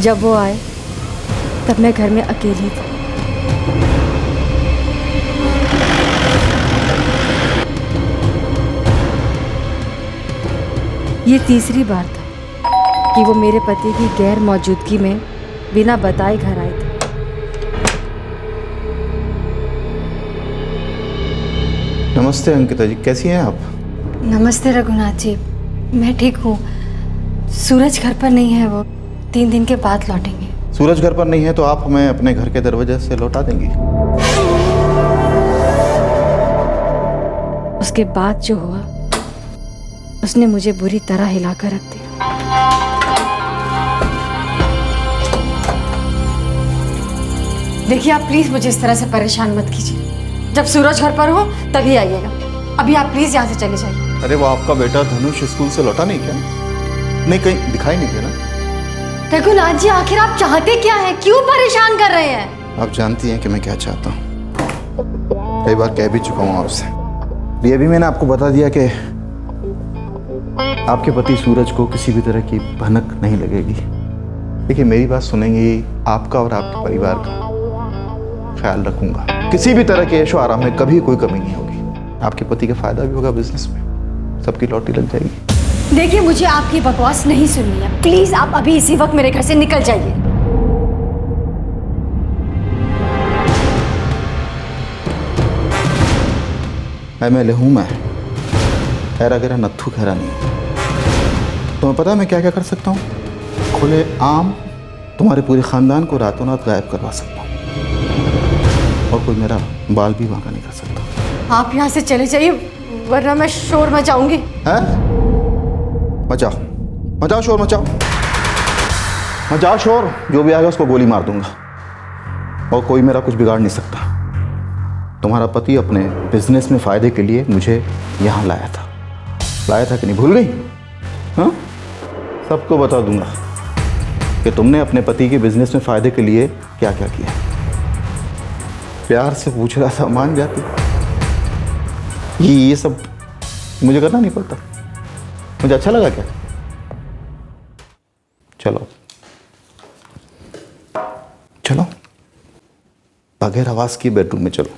जब वो आए तब मैं घर में अकेली थी। ये तीसरी बार था कि वो मेरे पति की गैर मौजूदगी में बिना बताए घर आए थे। नमस्ते अंकिता जी, कैसी हैं आप? नमस्ते रघुनाथ जी, मैं ठीक हूँ। सूरज घर पर नहीं है, वो 3 दिन के बाद लौटेंगे। सूरज घर पर नहीं है तो आप हमें अपने घर के दरवाजे से लौटा देंगी? उसके बाद जो हुआ उसने मुझे बुरी तरह हिलाकर रख दिया। देखिए, आप प्लीज मुझे इस तरह से परेशान मत कीजिए। जब सूरज घर पर हो तभी आइएगा। अभी आप प्लीज यहाँ से चले जाइए। अरे वो आपका बेटा धनुष स्कूल से लौटा नहीं क्या? नहीं, कहीं दिखाई नहीं दिया ना? रघुनाथ जी, आखिर आप चाहते क्या हैं? क्यों परेशान कर रहे हैं? आप जानती हैं कि मैं क्या चाहता हूँ। कई बार कह भी चुका हूँ आपसे। ये भी मैंने आपको बता दिया कि आपके पति सूरज को किसी भी तरह की भनक नहीं लगेगी। देखिए, मेरी बात सुनेंगे, आपका और आपके परिवार का ख्याल रखूंगा। किसी भी तरह के ऐशो आराम में कभी कोई कमी नहीं होगी। आपके पति का फायदा भी होगा बिजनेस में, सबकी लौटी लग जाएगी। देखिए, मुझे आपकी बकवास नहीं सुननी है। प्लीज आप अभी इसी वक्त मेरे घर से निकल जाइए। MLA हूं मैं, ऐरा गैरा नत्थू खैरा नहीं। तुम्हें पता है मैं क्या क्या कर सकता हूँ? खुले आम तुम्हारे पूरे खानदान को रातों रात गायब करवा सकता हूँ, और कोई मेरा बाल भी वांका नहीं कर सकता। आप यहाँ से चले जाइए, वरना मैं शोर मचाऊंगी। हैं? मचाओ मचाओ शोर, मचाओ मचाओ शोर। जो भी आएगा उसको गोली मार दूंगा, और कोई मेरा कुछ बिगाड़ नहीं सकता। तुम्हारा पति अपने बिजनेस में फायदे के लिए मुझे यहाँ लाया था कि नहीं, भूल गई? हाँ, सबको बता दूंगा कि तुमने अपने पति के बिजनेस में फायदे के लिए क्या क्या किया। प्यार से पूछ रहा था, मान जाती। ये सब मुझे करना नहीं पड़ता। मुझे अच्छा लगा क्या? चलो चलो, बगैर आवाज की बेडरूम में चलो।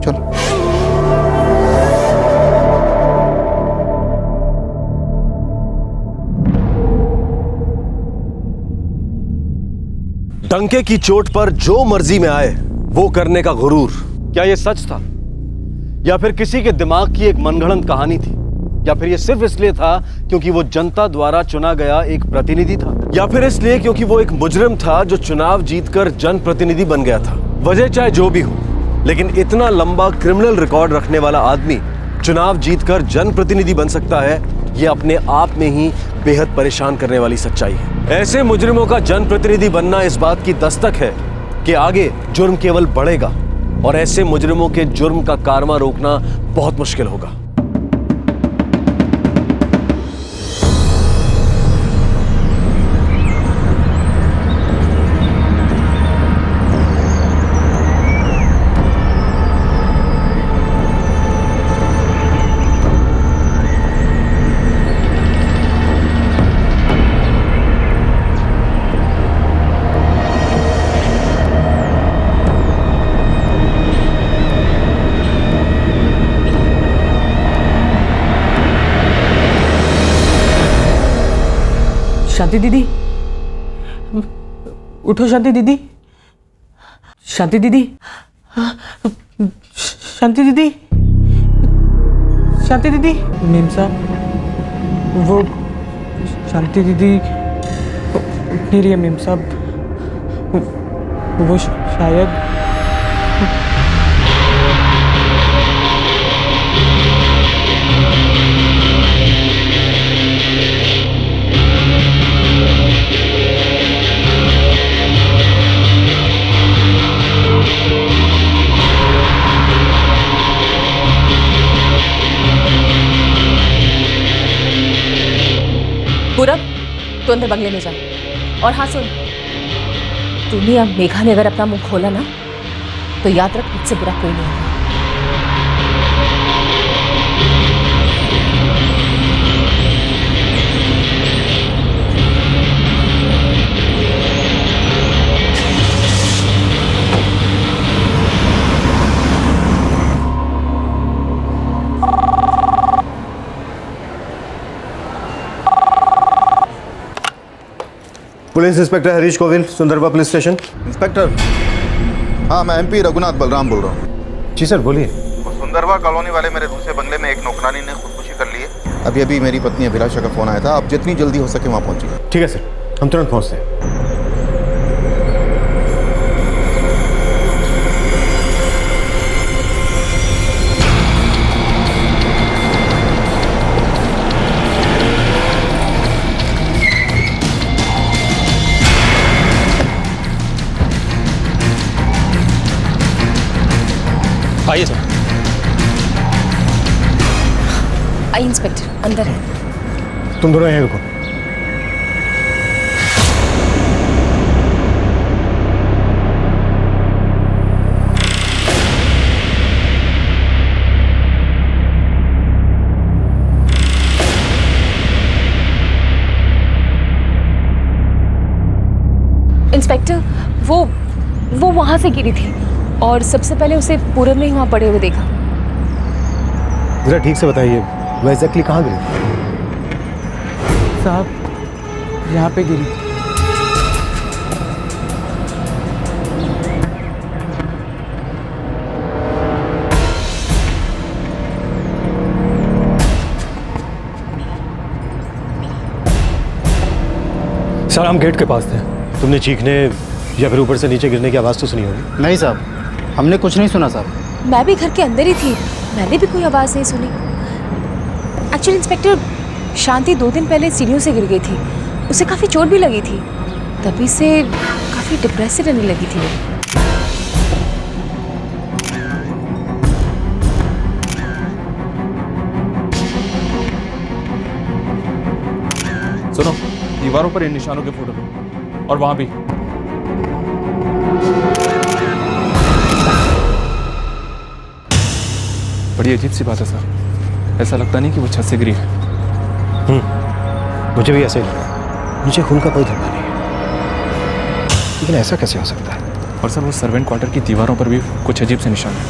चलो। डंके की चोट पर जो मर्जी में आए वो करने का गुरूर, क्या यह सच था, या फिर किसी के दिमाग की एक मनगढ़ंत कहानी थी, या फिर यह सिर्फ इसलिए था क्योंकि वो जनता द्वारा चुना गया एक प्रतिनिधि था, या फिर इसलिए क्योंकि वो एक मुजरिम था जो चुनाव जीतकर जनप्रतिनिधि बन गया था। वजह चाहे जो भी हो, लेकिन इतना लंबा क्रिमिनल रिकॉर्ड रखने वाला आदमी चुनाव जीतकर जनप्रतिनिधि बन सकता है, यह अपने आप में ही बेहद परेशान करने वाली सच्चाई है। ऐसे मुजरिमों का जनप्रतिनिधि बनना इस बात की दस्तक है कि आगे जुर्म केवल बढ़ेगा, और ऐसे मुजरिमों के जुर्म का कारवा रोकना बहुत मुश्किल होगा। शांति दीदी, उठो शांति दीदी, शांति दीदी, शांति दीदी, शांति दीदी। मेम साहब, वो शांति दीदी उठ नहीं रही है मेम साहब। वो शायद पूरब, तू अंदर बंगले में जा। और हाँ सुन, तूने अब मेघा ने अगर अपना मुंह खोला ना, तो याद रख मुझसे बुरा कोई नहीं होगा। Police inspector Harish Govil, Sundarba police station. Inspector, हाँ मैं एमपी रघुनाथ बलराम बोल रहा हूँ। जी सर, बोलिए। सुंदरबा कॉलोनी वाले मेरे दूसरे बंगले में एक नौकरानी ने खुदकुशी कर ली है। अभी अभी मेरी पत्नी अभिलाषा का फोन आया था, आप जितनी जल्दी हो सके वहाँ पहुँचिए। ठीक है सर, हम तुरंत पहुँचते हैं। आइए सर। आई इंस्पेक्टर, अंदर है। तुम दोनों यहीं रुको। इंस्पेक्टर, वो वहां से गिरी थी और सबसे पहले उसे पूरब ने ही वहां पड़े हुए देखा। जरा ठीक से बताइए, वो एग्जैक्टली कहाँ गिरी? साहब यहाँ पे गिरी थी। सर हम गेट के पास थे। तुमने चीखने या फिर ऊपर से नीचे गिरने की आवाज़ तो सुनी होगी? नहीं साहब, हमने कुछ नहीं सुना साहब। मैं भी घर के अंदर ही थी, मैंने भी कोई आवाज़ नहीं सुनी। एक्चुअली इंस्पेक्टर, शांति 2 दिन पहले सीढ़ियों से गिर गई थी, उसे काफ़ी चोट भी लगी थी, तभी से काफ़ी डिप्रेस से रहने लगी थी वो। सुनो, दीवारों पर इन निशानों के फोटो लो और वहां भी। बड़ी अजीब सी बात है सर, ऐसा लगता नहीं कि वो छत से गिरी है। मुझे भी ऐसे ही लगा। नीचे खून का कोई धब्बा नहीं है, लेकिन ऐसा कैसे हो सकता है? और सर वो सर्वेंट क्वार्टर की दीवारों पर भी कुछ अजीब से निशान है।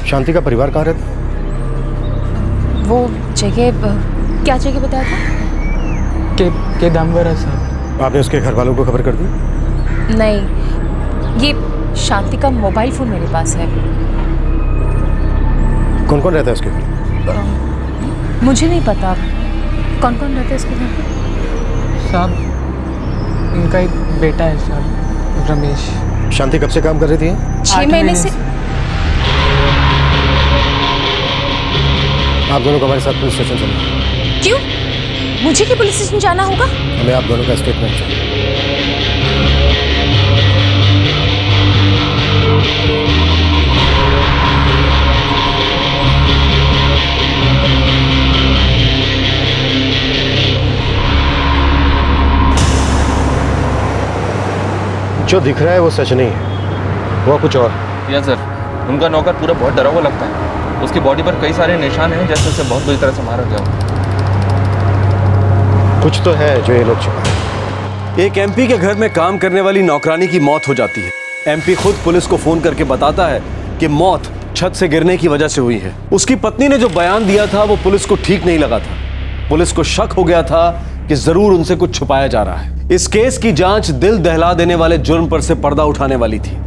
शांति का परिवार कहाँ रहता? वो जगह, क्या जगह बताया था? के दामवर है साहब। आपने उसके घर वालों को खबर कर दी? नहीं, ये शांति का मोबाइल फ़ोन मेरे पास है। कौन कौन रहता है उसके घर? मुझे नहीं पता कौन कौन रहता है उसके घर पे। साहब उनका एक बेटा है साहब, रमेश। शांति कब से काम कर रही थी? 6 महीने से। आप दोनों को हमारे साथ पुलिस स्टेशन चलना। क्यों? मुझे क्यों पुलिस स्टेशन जाना होगा? हमें आप दोनों का स्टेटमेंट चाहिए। जो दिख रहा है वो सच नहीं है, वो कुछ और। यस सर, उनका नौकर पूरा बहुत डरा हुआ लगता है। उसकी बॉडी पर कई सारे निशान हैं, जैसे उसे बहुत बुरी तरह से मारा गया हो। कुछ तो है जो ये लोग छिपा। एक एमपी के घर में काम करने वाली नौकरानी की मौत हो जाती है। एमपी खुद पुलिस को फोन करके बताता है कि मौत छत से गिरने की वजह से हुई है। उसकी पत्नी ने जो बयान दिया था वो पुलिस को ठीक नहीं लगा था। पुलिस को शक हो गया था कि जरूर उनसे कुछ छुपाया जा रहा है। इस केस की जांच दिल दहला देने वाले जुर्म पर से पर्दा उठाने वाली थी।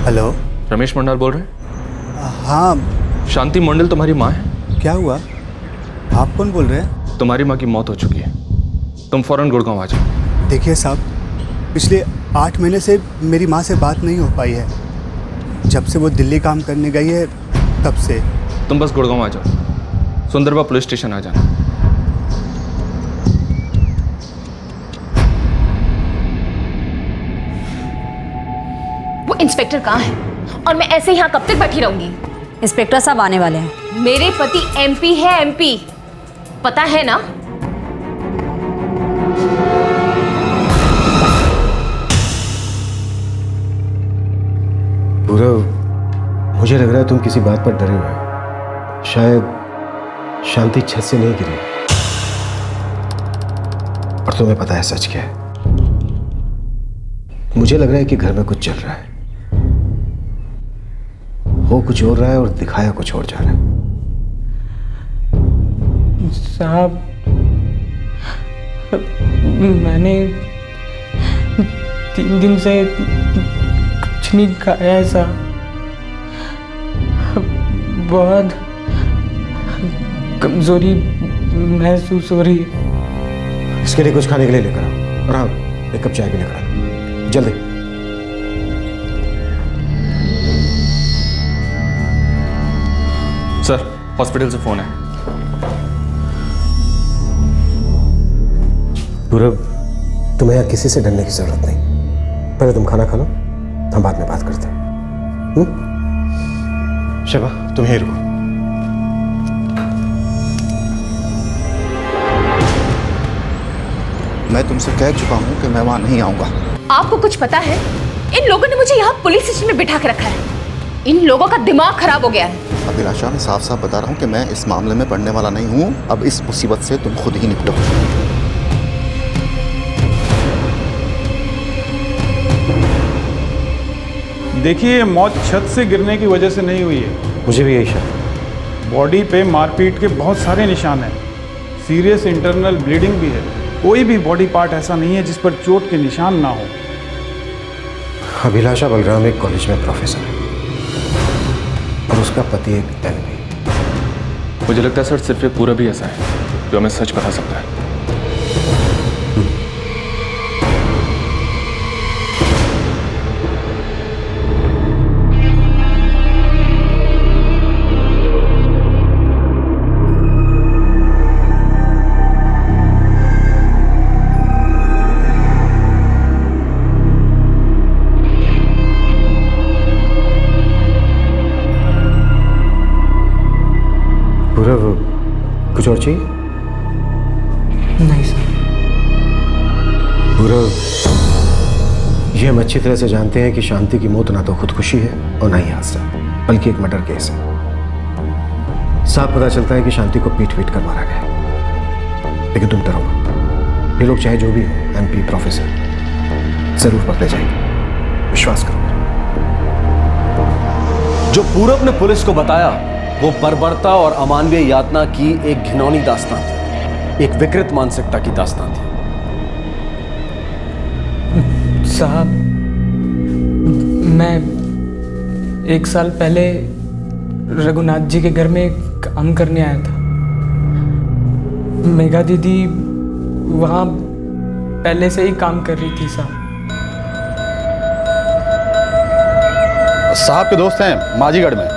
हेलो। रमेश मंडल बोल रहे हैं? हाँ। शांति मंडल तुम्हारी माँ है? क्या हुआ? आप कौन बोल रहे हैं? तुम्हारी माँ की मौत हो चुकी है, तुम फौरन गुड़गांव आ जाओ। देखिए साहब, पिछले 8 महीने से मेरी माँ से बात नहीं हो पाई है। जब से वो दिल्ली काम करने गई है तब से। तुम बस गुड़गांव आ जाओ, सुंदरबा पुलिस स्टेशन आ जाना। वो इंस्पेक्टर कहाँ है? और मैं ऐसे यहाँ कब तक बैठी रहूंगी? इंस्पेक्टर साहब आने वाले हैं। मेरे पति एमपी है, एमपी, पता है ना? पूरा मुझे लग रहा है तुम किसी बात पर डरे हुए हो। शायद शांति छत से नहीं गिरी और तुम्हें पता है सच क्या है। मुझे लग रहा है कि घर में कुछ चल रहा है, हो कुछ और रहा है और दिखाया कुछ और जा रहा है। साहब, मैंने 3 दिन से कुछ नहीं खाया है साहब। बहुत कमजोरी महसूस हो रही है। इसके लिए कुछ खाने के लिए लेकर आओ और हाँ, 1 कप चाय भी लेकर आओ जल्दी। सर, हॉस्पिटल से फोन है। पूरब, तुम्हें यहाँ किसी से डरने की जरूरत नहीं। पहले तुम खाना खा लो, हम बाद में बात करते हैं। शबा, तुम यहीं रुको। मैं तुमसे कह चुका हूं कि मैं वहां नहीं आऊंगा। आपको कुछ पता है? इन लोगों ने मुझे यहाँ पुलिस स्टेशन में बिठा के रखा है। इन लोगों का दिमाग खराब हो गया है। अभिलाषा, मैं साफ साफ बता रहा हूं कि मैं इस मामले में पड़ने वाला नहीं हूं। अब इस मुसीबत से तुम खुद ही निकलो। देखिए, मौत छत से गिरने की वजह से नहीं हुई है। मुझे भी यही शक है। बॉडी पे मारपीट के बहुत सारे निशान हैं। सीरियस इंटरनल ब्लीडिंग भी है। कोई भी बॉडी पार्ट ऐसा नहीं है जिस पर चोट के निशान ना हो। अभिलाषा बलराम एक कॉलेज में प्रोफेसर है और उसका पति एक एमपी। मुझे लगता है सर, सिर्फ एक पूरा भी ऐसा है जो हमें सच बता सकता है। कुछ और चाहिए? नहीं सर। पूरब, ये हम अच्छी तरह से जानते हैं कि शांति की मौत ना तो खुदकुशी है और ना ही हादसा, बल्कि एक मर्डर केस है। साफ पता चलता है कि शांति को पीट पीट कर मारा गया। लेकिन तुम डरो मत, ये लोग चाहे जो भी हो, एमपी, प्रोफेसर, जरूर पकड़े जाएंगे, विश्वास करो। जो पूरब ने पुलिस को बताया वो बर्बरता और अमानवीय यातना की एक घिनौनी दास्तान थी, एक विकृत मानसिकता की दास्तान थी। साहब, मैं 1 साल पहले रघुनाथ जी के घर में काम करने आया था। मेघा दीदी वहाँ पहले से ही काम कर रही थी साहब। साहब के दोस्त हैं माजीगढ़ में,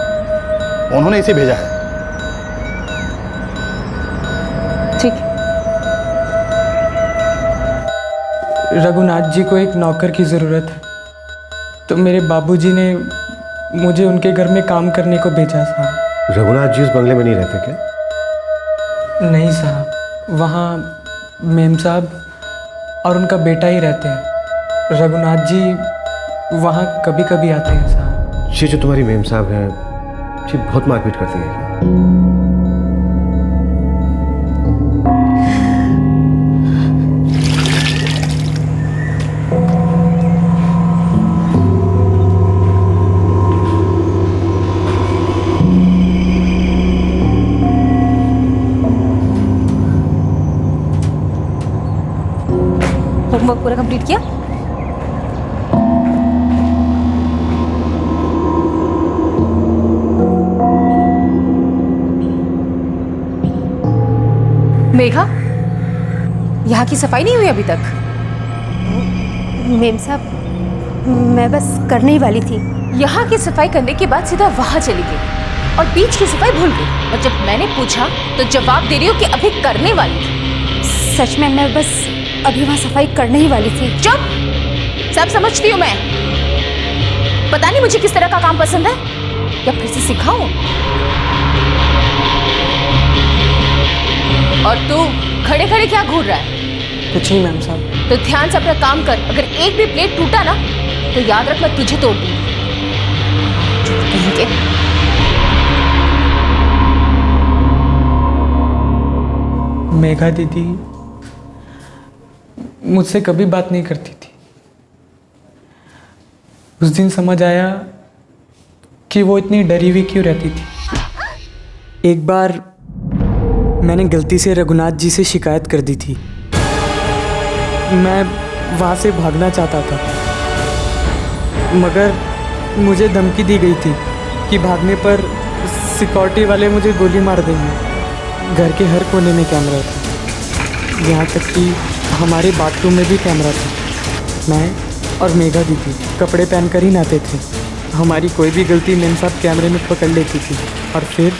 उन्होंने इसे भेजा है। ठीक है। रघुनाथ जी को एक नौकर की ज़रूरत है, तो मेरे बाबूजी ने मुझे उनके घर में काम करने को भेजा साहब। रघुनाथ जी उस बंगले में नहीं रहते क्या? नहीं साहब, वहाँ मेम साहब और उनका बेटा ही रहते हैं। रघुनाथ जी वहाँ कभी कभी आते हैं साहब। ये जो तुम्हारी मेम साहब हैं, ये बहुत मारपीट करती है क्या? होमवर्क पूरा कंप्लीट किया? मेघा, यहाँ की सफाई नहीं हुई अभी तक? मेम साहब, मैं बस करने ही वाली थी। यहाँ की सफाई करने के बाद सीधा वहाँ चली गई और बीच की सफाई भूल गई। और जब मैंने पूछा तो जवाब दे रही हो कि अभी करने वाली थी। सच में मैं बस अभी वहाँ सफाई करने ही वाली थी। चुप! सब समझती हूँ मैं। पता नहीं मुझे किस तरह का काम पसंद है, या फिर से सिखाऊं? और तू खड़े खड़े क्या घूर रहा है? कुछ नहीं मैम साहब। तो ध्यान से अपना काम कर। अगर एक भी प्लेट टूटा ना तो याद रख, मैं तुझे तोड़ दूंगी। कहीं के। मेघा दीदी मुझसे कभी बात नहीं करती थी। उस दिन समझ आया कि वो इतनी डरी हुई क्यों रहती थी। एक बार मैंने गलती से रघुनाथ जी से शिकायत कर दी थी। मैं वहाँ से भागना चाहता था, मगर मुझे धमकी दी गई थी कि भागने पर सिक्योरिटी वाले मुझे गोली मार देंगे। घर के हर कोने में कैमरा था, यहाँ तक कि हमारे बाथरूम में भी कैमरा था। मैं और मेघा दीदी कपड़े पहनकर ही नहाते थे। हमारी कोई भी गलती मेम साहब कैमरे में पकड़ लेती थी। और फिर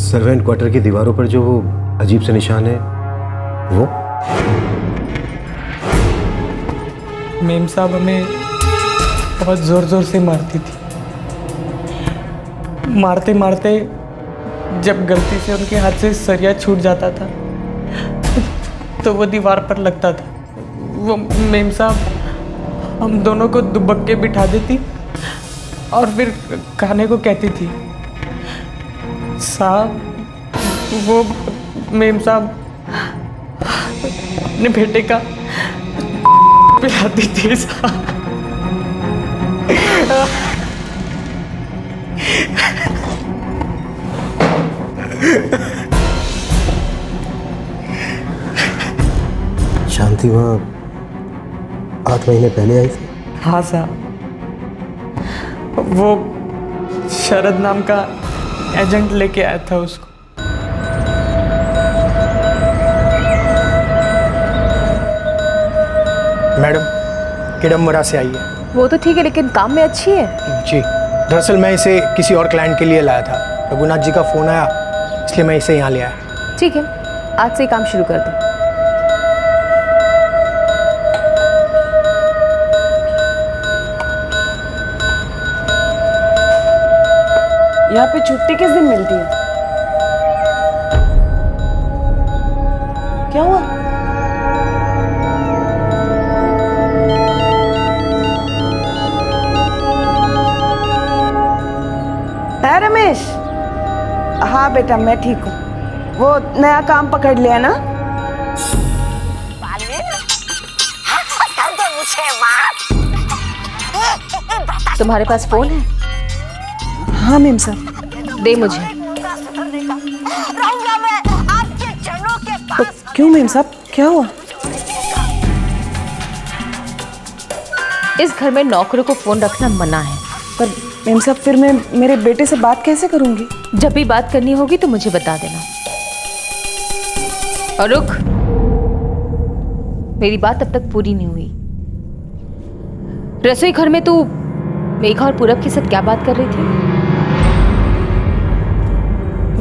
सर्वेंट क्वार्टर की दीवारों पर जो वो अजीब से निशान है, वो मेम साहब हमें बहुत ज़ोर ज़ोर से मारती थी। मारते मारते जब गलती से उनके हाथ से सरिया छूट जाता था तो वो दीवार पर लगता था। वो मेम साहब हम दोनों को दुबक के बिठा देती और फिर खाने को कहती थी। साहब वो मेम साहब अपने बेटे का पिलाती थी साहब। शांति वहाँ 8 महीने पहले आई थी। हाँ साहब, वो शरद नाम का एजेंट लेके आया था उसको। मैडम किडम्बरा से आई है। वो तो ठीक है, लेकिन काम में अच्छी है। जी, दरअसल मैं इसे किसी और क्लाइंट के लिए लाया था। रघुनाथ जी का फ़ोन आया, इसलिए मैं इसे यहाँ ले आया। ठीक है, आज से काम शुरू कर दो। यहाँ पे छुट्टी किस दिन मिलती है? क्या हुआ? है रमेश? हाँ बेटा मैं ठीक हूँ। वो नया काम पकड़ लिया ना? तुम्हारे पास फोन है? हाँ मेम साहब। दे मुझे। तो क्यों मेम साहब, क्या हुआ? इस घर में नौकरों को फोन रखना मना है। पर मेम साहब फिर मैं मेरे बेटे से बात कैसे करूंगी? जब भी बात करनी होगी तो मुझे बता देना। और रुक, मेरी बात अब तक पूरी नहीं हुई। रसोई घर में तू मेघा और पूरब के साथ क्या बात कर रही थी?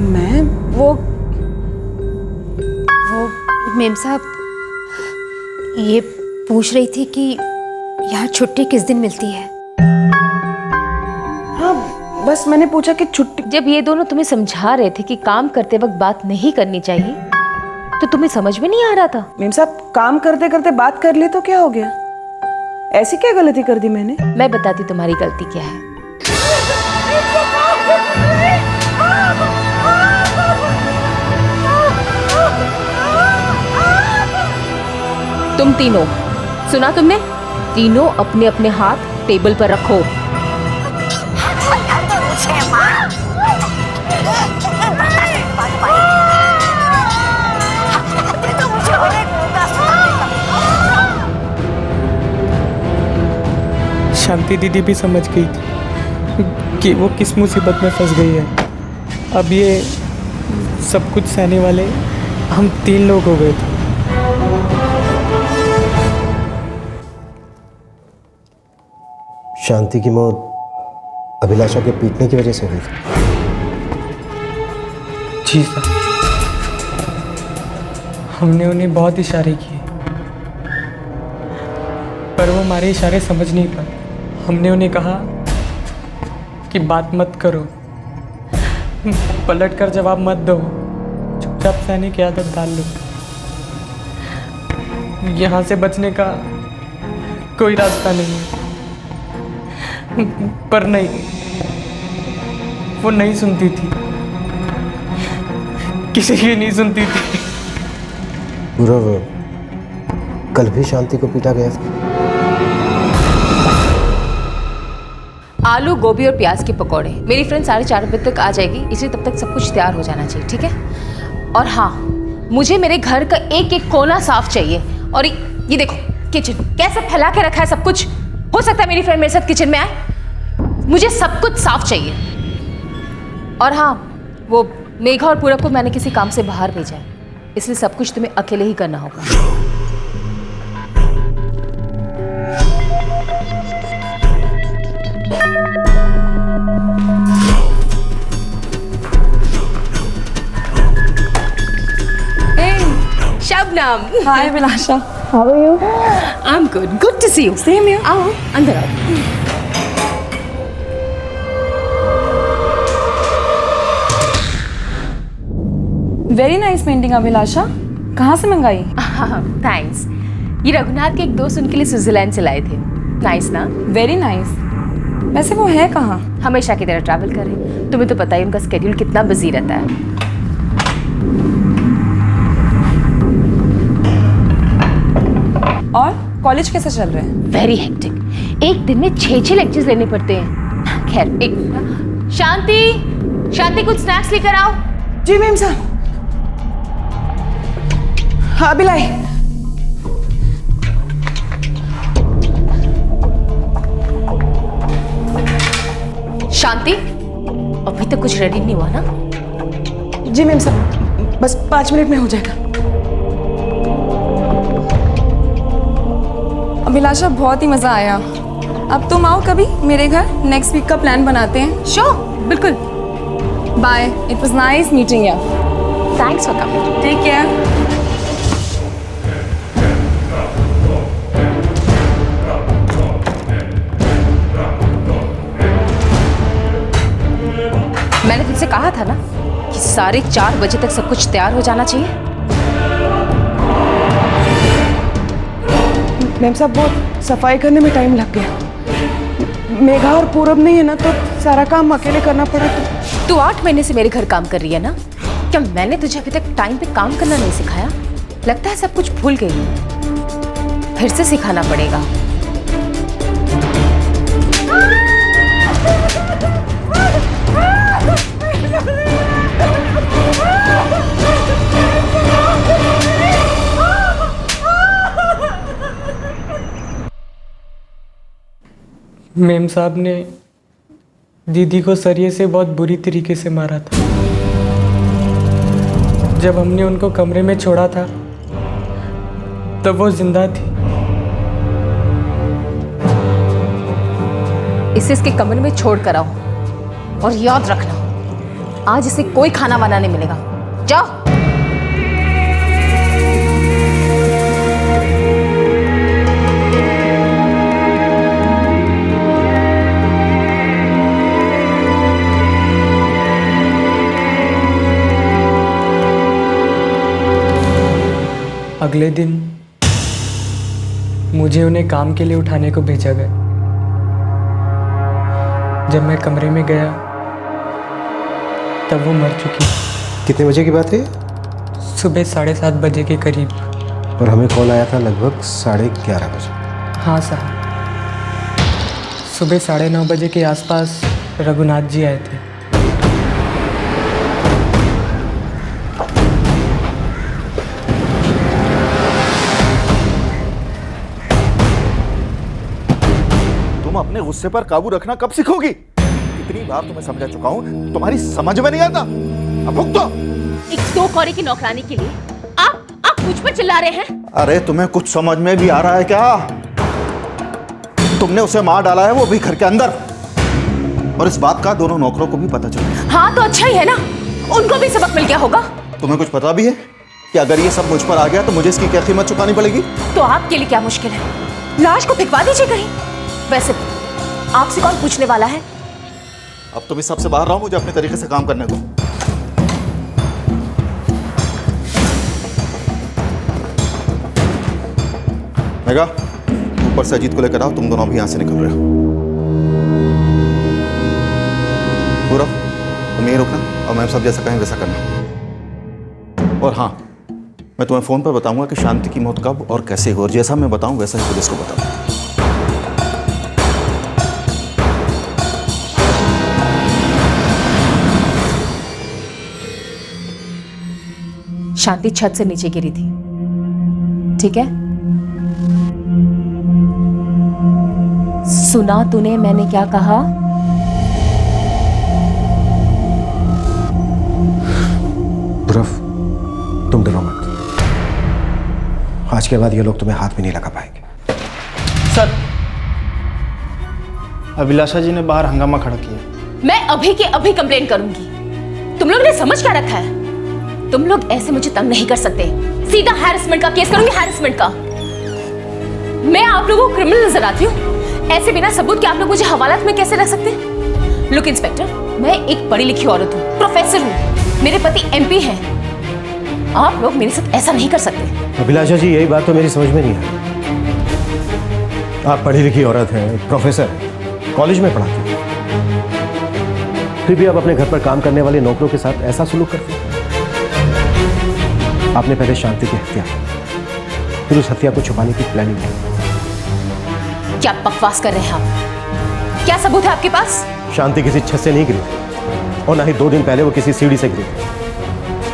मैं वो मेम साहब ये पूछ रही थी कि यहाँ छुट्टी किस दिन मिलती है। हाँ बस मैंने पूछा कि छुट्टी। जब ये दोनों तुम्हें समझा रहे थे कि काम करते वक्त बात नहीं करनी चाहिए तो तुम्हें समझ में नहीं आ रहा था? मेम साहब काम करते करते बात कर ली तो क्या हो गया? ऐसी क्या गलती कर दी मैंने? मैं बताती तुम्हारी गलती क्या है। तुम तीनों, सुना तुमने? तीनों अपने अपने हाथ टेबल पर रखो। शांति दीदी भी समझ गई थी कि वो किस मुसीबत में फंस गई है। अब ये सब कुछ सहने वाले हम 3 लोग हो गए थे। शांति की मौत अभिलाषा के पीटने की वजह से हुई थी। जी सर, हमने उन्हें बहुत इशारे किए पर वो हमारे इशारे समझ नहीं पाए। हमने उन्हें कहा कि बात मत करो, पलट कर जवाब मत दो, चुपचाप सहने की आदत डाल लो। यहाँ से बचने का कोई रास्ता नहीं है। पर नहीं, वो नहीं सुनती थी, किसी की नहीं सुनती थी। पूरव, कल भी शांति को पीटा गया था। आलू गोभी और प्याज के पकौड़े, मेरी फ्रेंड 4:30 बजे तक आ जाएगी, इसलिए तब तक सब कुछ तैयार हो जाना चाहिए, ठीक है? और हाँ, मुझे मेरे घर का एक एक कोना साफ चाहिए। और ये देखो किचन कैसे फैला के रखा है सब कुछ। हो सकता है मेरी फ्रेंड मेरे साथ किचन में आए, मुझे सब कुछ साफ चाहिए। और हाँ, वो मेघा और पूरब को मैंने किसी काम से बाहर भेजा है, इसलिए सब कुछ तुम्हें अकेले ही करना होगा। Shabnam, hi Abhilasha, how are you? I am good, good to see you. Same here. आओ अंदर आओ। वेरी नाइस पेंटिंग अभिलाषा, कहाँ से मंगाई? थैंक्स, ये रघुनाथ के एक दोस्त उनके लिए स्विट्जरलैंड से लाए थे। नाइस ना? Very nice. वैसे वो है कहाँ? हमेशा की तरह ट्रैवल कर रहे हैं, तुम्हें तो पता ही उनका स्केड्यूल कितना बिजी रहता है। और कॉलेज कैसा चल रहा है? वेरी हेक्टिक, एक दिन में 6 लेक्चर्स लेने पड़ते हैं। खैर, एक मिनट। शांति कुछ स्नैक्स लेकर आओ। जी मैम साहब। हाँ बिलाई। शांति, अभी तक कुछ रेडी नहीं हुआ ना? जी मैम साहब, बस 5 मिनट में हो जाएगा। अभिलाषा बहुत ही मज़ा आया। अब तुम आओ कभी मेरे घर, नेक्स्ट वीक का प्लान बनाते हैं। श्योर, बिल्कुल। Bye, it was nice meeting you. Thanks for coming. Take care. मैंने तुमसे कहा था ना कि 4:30 बजे तक सब कुछ तैयार हो जाना चाहिए। मैम साहब, बहुत सफाई करने में टाइम लग गया। मेघा और पूरब नहीं है ना, तो सारा काम अकेले करना पड़ा। तू 8 महीने से मेरे घर काम कर रही है ना? क्या मैंने तुझे अभी तक टाइम पे काम करना नहीं सिखाया? लगता है सब कुछ भूल गई है। फिर से सिखाना पड़ेगा। मेम साहब ने दीदी को सरिये से बहुत बुरी तरीके से मारा था। जब हमने उनको कमरे में छोड़ा था तब वो जिंदा थी। इसे इसके कमरे में छोड़ कर आओ, और याद रखना, आज इसे कोई खाना वाना नहीं मिलेगा। जाओ। अगले दिन मुझे उन्हें काम के लिए उठाने को भेजा गया। जब मैं कमरे में गया तब वो मर चुकी। कितने बजे की बात है? सुबह 7:30 बजे के करीब। और हमें कॉल आया था लगभग 11:30 बजे। हाँ साहब, सुबह 9:30 बजे के आसपास रघुनाथ जी आए थे। तुम अपने गुस्से पर काबू रखना कब सीखोगी? कितनी बार तुम्हें समझा चुका हूं, तुम्हारी समझ में नहीं आता। अब भुगतो। एक 2 कौड़े की नौकरानी के लिए आप मुझ पर चिल्ला रहे हैं? अरे तुम्हें कुछ समझ में भी आ रहा है क्या? तुमने उसे मार डाला है, वो भी घर के अंदर, और इस बात का दोनों नौकरों को भी पता चल गया। हाँ तो अच्छा ही है ना, उनको भी सबक मिल गया होगा। तुम्हें कुछ पता भी है कि अगर ये सब मुझ पर आ गया तो मुझे इसकी क्या कीमत चुकानी पड़ेगी? तो आपके लिए क्या मुश्किल है? लाश को फेंकवा दीजिए कहीं। वैसे आपसे कौन पूछने वाला है? अब तुम इस सबसे बाहर रहो, मुझे अपने तरीके से काम करने दो। मेघा, ऊपर से अजीत को लेकर आओ, तुम दोनों भी यहां से निकल रहे हो। यहीं रुकना और मैम सब जैसा कहें वैसा करना। और हाँ, मैं तुम्हें फ़ोन पर बताऊंगा कि शांति की मौत कब और कैसे हो, और जैसा मैं बताऊं वैसा ही पुलिस को बताऊं। शांति छत से नीचे गिरी थी, ठीक है? सुना तूने मैंने क्या कहा? ध्रुव, तुम डरो मत। आज के बाद ये लोग तुम्हें हाथ भी नहीं लगा पाएंगे। सर, अभिलाषा जी ने बाहर हंगामा खड़ा किया। मैं अभी के अभी कंप्लेन करूंगी। तुम लोग ने समझ क्या रखा है? तुम लोग ऐसे मुझे तंग नहीं कर सकते। सीधा हैरेसमेंट का केस करूंगी, हैरेसमेंट का। मैं आप लोगों को क्रिमिनल नजर आती हूँ? ऐसे बिना सबूत के आप लोग मुझे हवालात में कैसे रख सकते? लुक इंस्पेक्टर, मैं एक पढ़ी लिखी औरत हूँ, प्रोफेसर हूँ, मेरे पति एमपी हैं। आप लोग मेरे साथ ऐसा नहीं कर सकते। अभिलाषा जी, यही बात तो मेरी समझ में नहीं आई। आप पढ़ी लिखी औरत हैं, प्रोफेसर हैं, कॉलेज में पढ़ाते हैं, फिर भी आप अपने घर पर काम करने वाले नौकरों के साथ ऐसा सलूक करते हैं। आपने पहले शांति की हत्या, फिर उस हत्या को छुपाने की प्लानिंग की। क्या बकवास कर रहे हैं आप? क्या सबूत है आपके पास? शांति किसी छत से नहीं गिरी थी, और ना ही 2 दिन पहले वो किसी सीढ़ी से गिरी थी,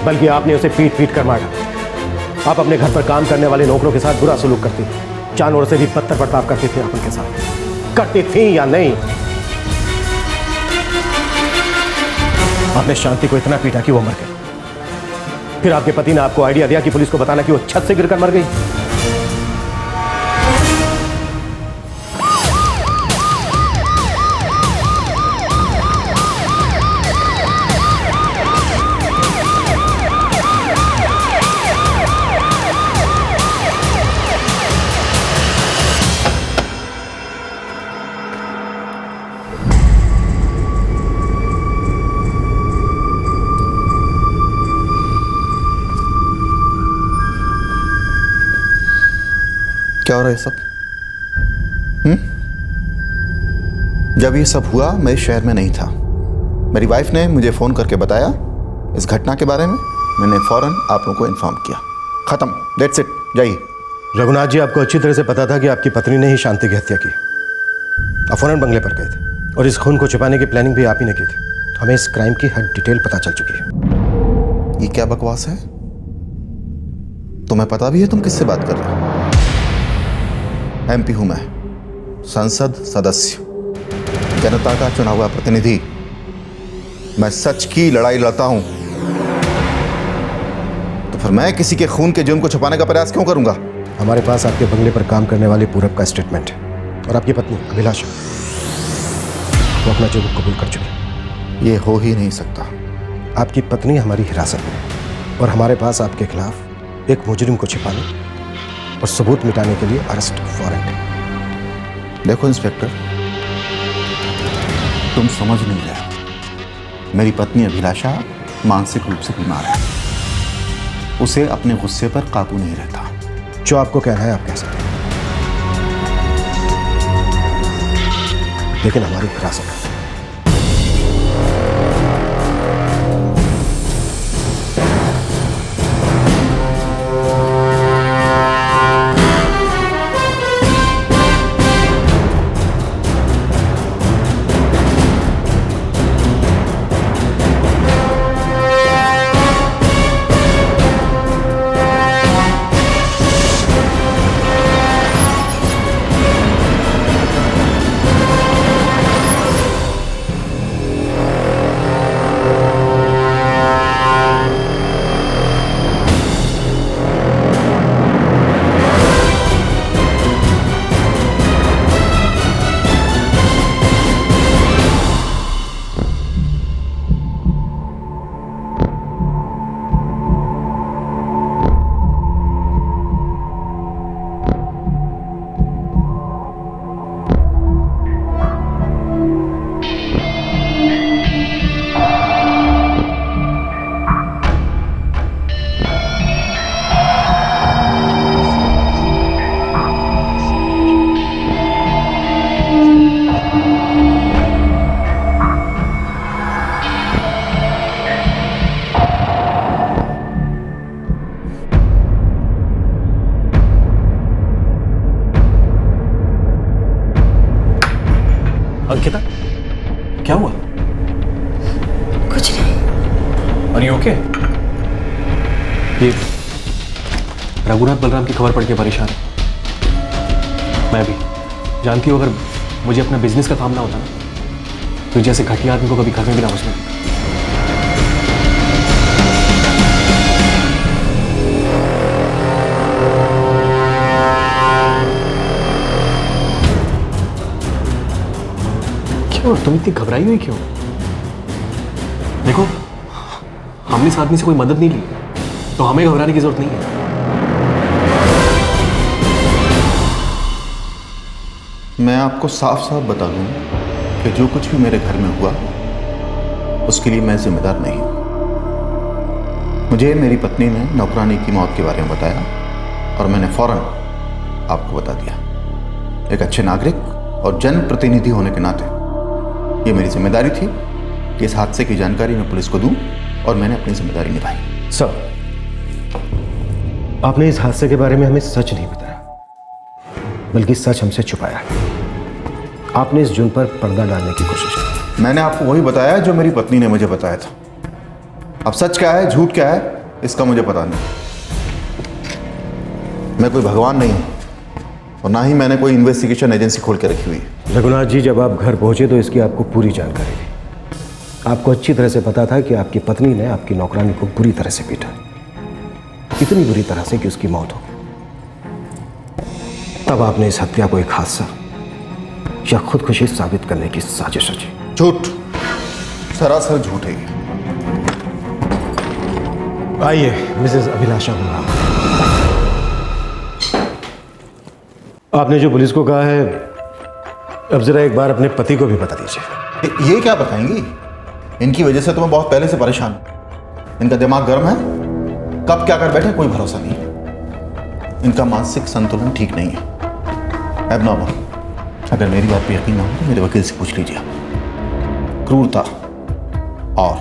बल्कि आपने उसे पीट पीट कर मारा। आप अपने घर पर काम करने वाले नौकरों के साथ बुरा सलूक करती थी, जानवरों से भी बदतर बर्ताव करती थी। आप उनके साथ करती थी या नहीं? आपने शांति को इतना पीटा कि वो मर गई। फिर आपके पति ने आपको आइडिया दिया कि पुलिस को बताना कि वो छत से गिरकर मर गई। क्या हो रहा है सब? जब ये सब हुआ मैं इस शहर में नहीं था। मेरी वाइफ ने मुझे फ़ोन करके बताया इस घटना के बारे में। मैंने फ़ौरन आप लोगों को इन्फॉर्म किया। ख़त्म, दैट्स इट, जाइए। रघुनाथ जी, आपको अच्छी तरह से पता था कि आपकी पत्नी ने ही शांति की हत्या की। आप फौरन बंगले पर गए थे और इस खून को छिपाने की प्लानिंग भी आप ही ने की थी। हमें इस क्राइम की हर डिटेल पता चल चुकी है। ये क्या बकवास है? तुम्हें पता भी है तुम किससे बात कर रहे हो? एमपी हूं मैं, संसद सदस्य, जनता का चुना हुआ प्रतिनिधि। मैं सच की लड़ाई लड़ता हूं, तो फिर मैं किसी के खून के जुर्म को छुपाने का प्रयास क्यों करूंगा? हमारे पास आपके बंगले पर काम करने वाले पूरब का स्टेटमेंट है, और आपकी पत्नी अभिलाषा वो अपना जुर्म कबूल कर चुकी। ये हो ही नहीं सकता। आपकी पत्नी हमारी हिरासत में है, और हमारे पास आपके खिलाफ एक मुजरिम को छिपाने और सबूत मिटाने के लिए अरेस्ट वारंट है। देखो इंस्पेक्टर, तुम समझ नहीं रहे। मेरी पत्नी अभिलाषा मानसिक रूप से बीमार है। उसे अपने गुस्से पर काबू नहीं रहता। जो आपको कहना है आप कह सकते हैं, लेकिन हमारी हिरासत है। Are you okay? ये रघुनाथ बलराम की खबर पढ़ के परेशान है। मैं भी जानती हूँ, अगर मुझे अपना बिजनेस का काम ना होता ना, तो जैसे घटिया आदमी को कभी घर में भी ना घुसने देता। क्यों तुम इतनी घबराई हुई क्यों? देखो, हमने इस आदमी से कोई मदद नहीं ली, तो हमें घबराने की जरूरत नहीं है। मैं आपको साफ साफ बता दूं कि जो कुछ भी मेरे घर में हुआ उसके लिए मैं जिम्मेदार नहीं हूं। मुझे मेरी पत्नी ने नौकरानी की मौत के बारे में बताया और मैंने फौरन आपको बता दिया। एक अच्छे नागरिक और जनप्रतिनिधि होने के नाते ये मेरी जिम्मेदारी थी कि इस हादसे की जानकारी मैं पुलिस को दूं, और मैंने अपनी जिम्मेदारी निभाई। सर, आपने इस हादसे के बारे में हमें सच नहीं बताया, बल्कि सच हमसे छुपाया। आपने इस जुर्म पर पर्दा डालने की कोशिश की। मैंने आपको वही बताया जो मेरी पत्नी ने मुझे बताया था। अब सच क्या है झूठ क्या है इसका मुझे पता नहीं। मैं कोई भगवान नहीं हूं और ना ही मैंने कोई इन्वेस्टिगेशन एजेंसी खोल के रखी हुई है। रघुनाथ जी, जब आप घर पहुंचे तो इसकी आपको पूरी जानकारी थी। आपको अच्छी तरह से पता था कि आपकी पत्नी ने आपकी नौकरानी को बुरी तरह से पीटा, इतनी बुरी तरह से कि उसकी मौत हो गई। तब आपने इस हत्या को एक हादसा या खुदकुशी साबित करने की साजिश रची। झूठ, सरासर झूठ है ये। आइए मिसेस अभिलाषा गुलाम, आपने जो पुलिस को कहा है, अब जरा एक बार अपने पति को भी बता दीजिए। ये क्या बताएंगी? इनकी वजह से तो मैं बहुत पहले से परेशान हूं। इनका दिमाग गर्म है, कब क्या कर बैठे कोई भरोसा नहीं। इनका मानसिक संतुलन ठीक नहीं है, एबनॉर्मल। अगर मेरी बात पे यकीन ना हो तो मेरे वकील से पूछ लीजिए। क्रूरता और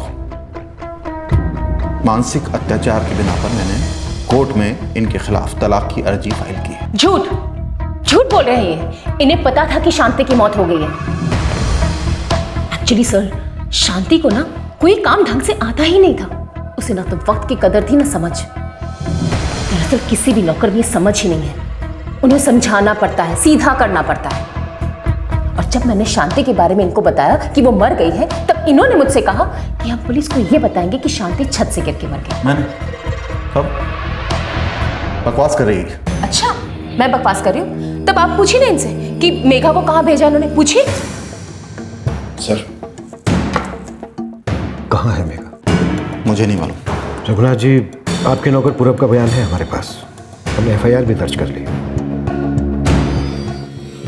मानसिक अत्याचार के बिना पर मैंने कोर्ट में इनके खिलाफ तलाक की अर्जी फाइल की है। झूठ बोल रहे हैं। इन्हें पता था कि शांति की मौत हो गई है। एक्चुअली सर, शांति को ना कोई काम ढंग से आता ही नहीं था। उसे ना तो वक्त की कदर थी ना समझ। दरअसल किसी भी नौकर में ये समझ ही नहीं है। उन्हें समझाना पड़ता है, सीधा करना पड़ता है। और जब मैंने शांति के बारे में इनको बताया कि वो मर गई है, तब इन्होंने मुझसे कहा कि हम पुलिस को ये बताएंगे कि शांति छत से गिर के मर गई। मैंने कब बकवास कर रही है? अच्छा, मैं बकवास कर रही हूँ? तब आप पूछिए ना इनसे कि मेघा को कहाँ भेजा इन्होंने, पूछिए। सर, कहाँ है मेघा? मुझे नहीं मालूम। रघुनाथ जी, आपके नौकर पूरब का बयान है हमारे पास। हमने FIR भी दर्ज कर ली।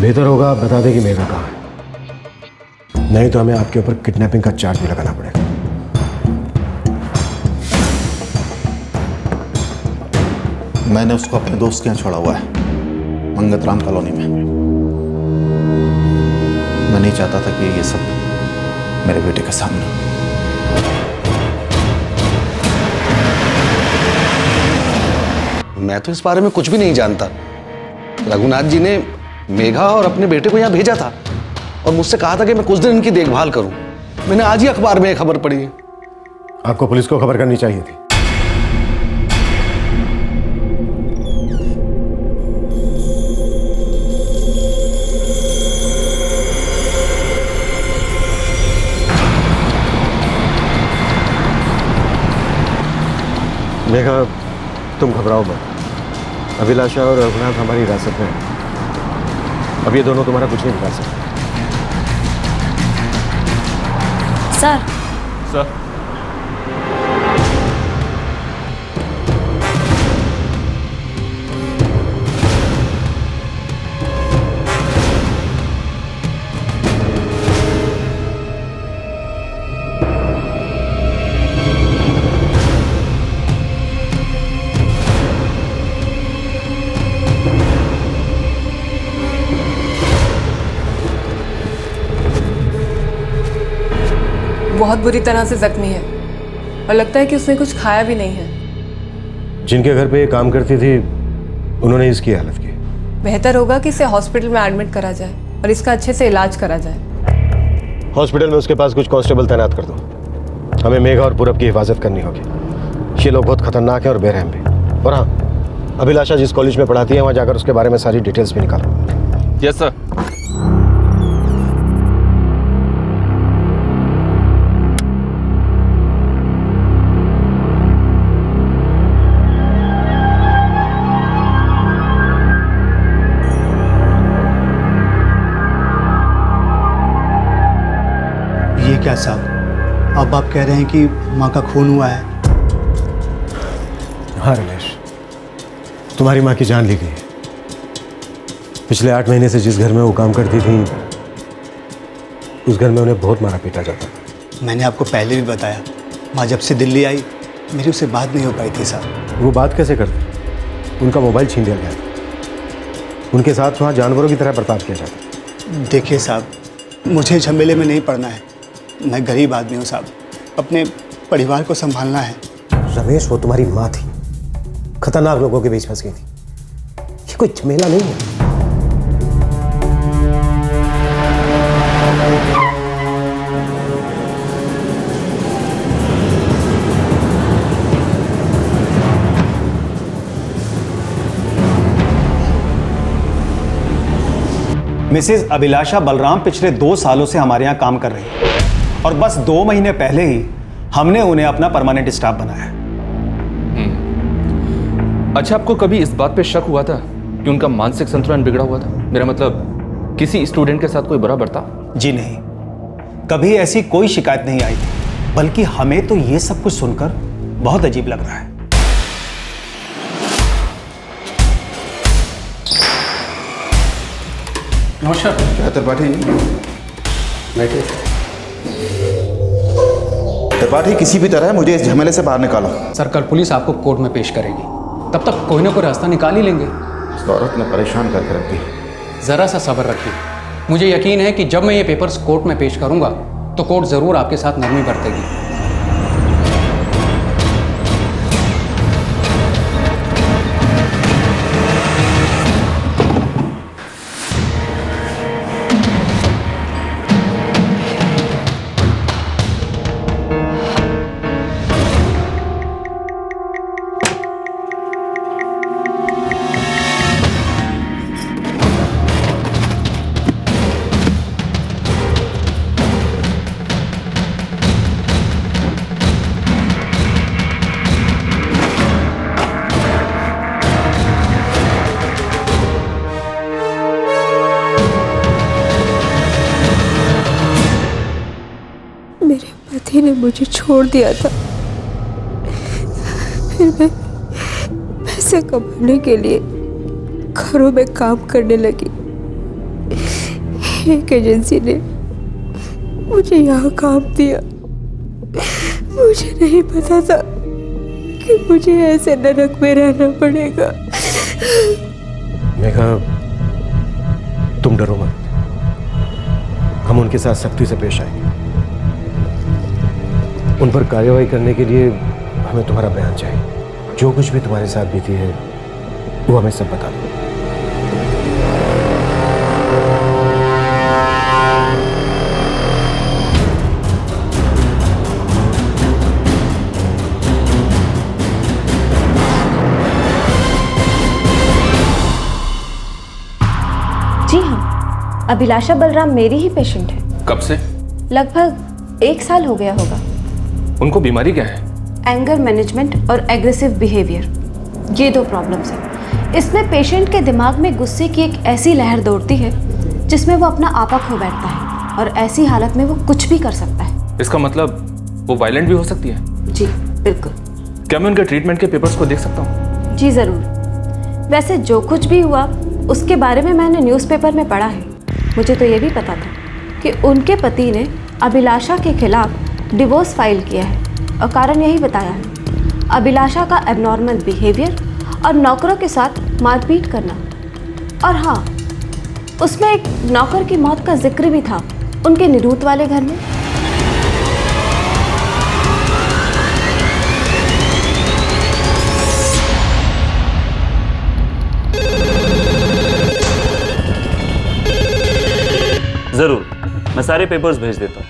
बेहतर होगा आप बता दें कि मेघा कहाँ है, नहीं तो हमें आपके ऊपर किडनैपिंग का चार्ज भी लगाना पड़ेगा। मैंने उसको अपने दोस्त के यहाँ छोड़ा हुआ है, मंगतराम कॉलोनी में। मैं नहीं चाहता था कि ये सब मेरे बेटे के सामने। मैं तो इस बारे में कुछ भी नहीं जानता। रघुनाथ जी ने मेघा और अपने बेटे को यहाँ भेजा था और मुझसे कहा था कि मैं कुछ दिन इनकी देखभाल करूं। मैंने आज ही अखबार में एक खबर पढ़ी है। आपको पुलिस को खबर करनी चाहिए थी। मेघा, तुम घबराओ मत। अभिलाषा और रघुनाथ हमारी हिरासत में है। अब ये दोनों तुम्हारा कुछ नहीं बिगाड़ सकते। सर। बहुत बुरी तरह से जख्मी है और लगता है कि उसने कुछ खाया भी नहीं है। जिनके घर पे ये काम करती थी उन्होंने इसकी हालत की। बेहतर होगा कि इसे हॉस्पिटल में एडमिट करा जाए और इसका अच्छे से इलाज करा जाए। हॉस्पिटल में उसके पास कुछ कांस्टेबल तैनात कर दो। हमें मेघा और पूरब की हिफाजत करनी होगी। ये लोग बहुत खतरनाक हैं और बेरहम भी। और हाँ, अभिलाषा जिस कॉलेज में पढ़ाती है वहाँ जाकर उसके बारे में सारी डिटेल्स भी निकालो। Yes sir. ये क्या साहब, अब आप कह रहे हैं कि माँ का खून हुआ है? हाँ रमेश, तुम्हारी माँ की जान ली गई है। पिछले 8 महीने से जिस घर में वो काम करती थी उस घर में उन्हें बहुत मारा पीटा जाता था। मैंने आपको पहले भी बताया, माँ जब से दिल्ली आई मेरी उससे बात नहीं हो पाई थी साहब। वो बात कैसे करते? उनका मोबाइल छीन लिया गया था। उनके साथ वहाँ जानवरों की तरह बर्ताव किया जाता। देखिए साहब, मुझे झमेले में नहीं पड़ना है। मैं गरीब आदमी हूँ साहब, अपने परिवार को संभालना है। रमेश, वो तुम्हारी माँ थी, खतरनाक लोगों के बीच फंस गई थी। ये कोई झमेला नहीं है। मिसेज अभिलाषा बलराम पिछले 2 सालों से हमारे यहाँ काम कर रही है और बस 2 महीने पहले ही हमने उन्हें अपना परमानेंट स्टाफ बनाया है। अच्छा, आपको कभी इस बात पे शक हुआ था कि उनका मानसिक संतुलन बिगड़ा हुआ था? मेरा मतलब किसी स्टूडेंट के साथ कोई बुरा बर्ताव? जी नहीं, कभी ऐसी कोई शिकायत नहीं आई थी, बल्कि हमें तो ये सब कुछ सुनकर बहुत अजीब लग रहा है। नमस्कार। क्या त्रिपाठी बैठे? त्रिपाठी, किसी भी तरह मुझे इस झमेले से बाहर निकालो। सर, कल पुलिस आपको कोर्ट में पेश करेगी, तब तक कोई ना कोई रास्ता निकाल ही लेंगे। इस औरत ने परेशान करके रख दी। ज़रा सा सब्र रखिए। मुझे यकीन है कि जब मैं ये पेपर्स कोर्ट में पेश करूंगा तो कोर्ट ज़रूर आपके साथ नरमी बरतेगी। मेरे पति ने मुझे छोड़ दिया था, फिर मैं पैसे कमाने के लिए घरों में काम करने लगी। एक एजेंसी ने मुझे यहाँ काम दिया। मुझे नहीं पता था कि मुझे ऐसे नरक में रहना पड़ेगा। मेघा, तुम डरो मत, हम उनके साथ सख्ती से पेश आएंगे। उन पर कार्रवाई करने के लिए हमें तुम्हारा बयान चाहिए। जो कुछ भी तुम्हारे साथ बीती है वो हमें सब बता दो। जी हाँ, अभिलाषा बलराम मेरी ही पेशेंट है। कब से? लगभग 1 साल हो गया होगा। उनको बीमारी क्या है? एंगर मैनेजमेंट और एग्रेसिव बिहेवियर, ये 2 प्रॉब्लम्स हैं। इसमें पेशेंट के दिमाग में गुस्से की एक ऐसी लहर दौड़ती है जिसमें वो अपना आपा खो बैठता है और ऐसी हालत में वो कुछ भी कर सकता है। इसका मतलब वो वायलेंट भी हो सकती है? जी बिल्कुल। क्या मैं उनके ट्रीटमेंट के पेपर्स को देख सकता हूँ? जी ज़रूर। वैसे जो कुछ भी हुआ उसके बारे में मैंने न्यूज़पेपर में पढ़ा है। मुझे तो ये भी पता था कि उनके पति ने अभिलाषा के खिलाफ डिवोर्स फाइल किया है और कारण यही बताया है, अभिलाषा का एबनॉर्मल बिहेवियर और नौकरों के साथ मारपीट करना। और हाँ, उसमें एक नौकर की मौत का जिक्र भी था उनके निरूत वाले घर में। ज़रूर, मैं सारे पेपर्स भेज देता हूँ।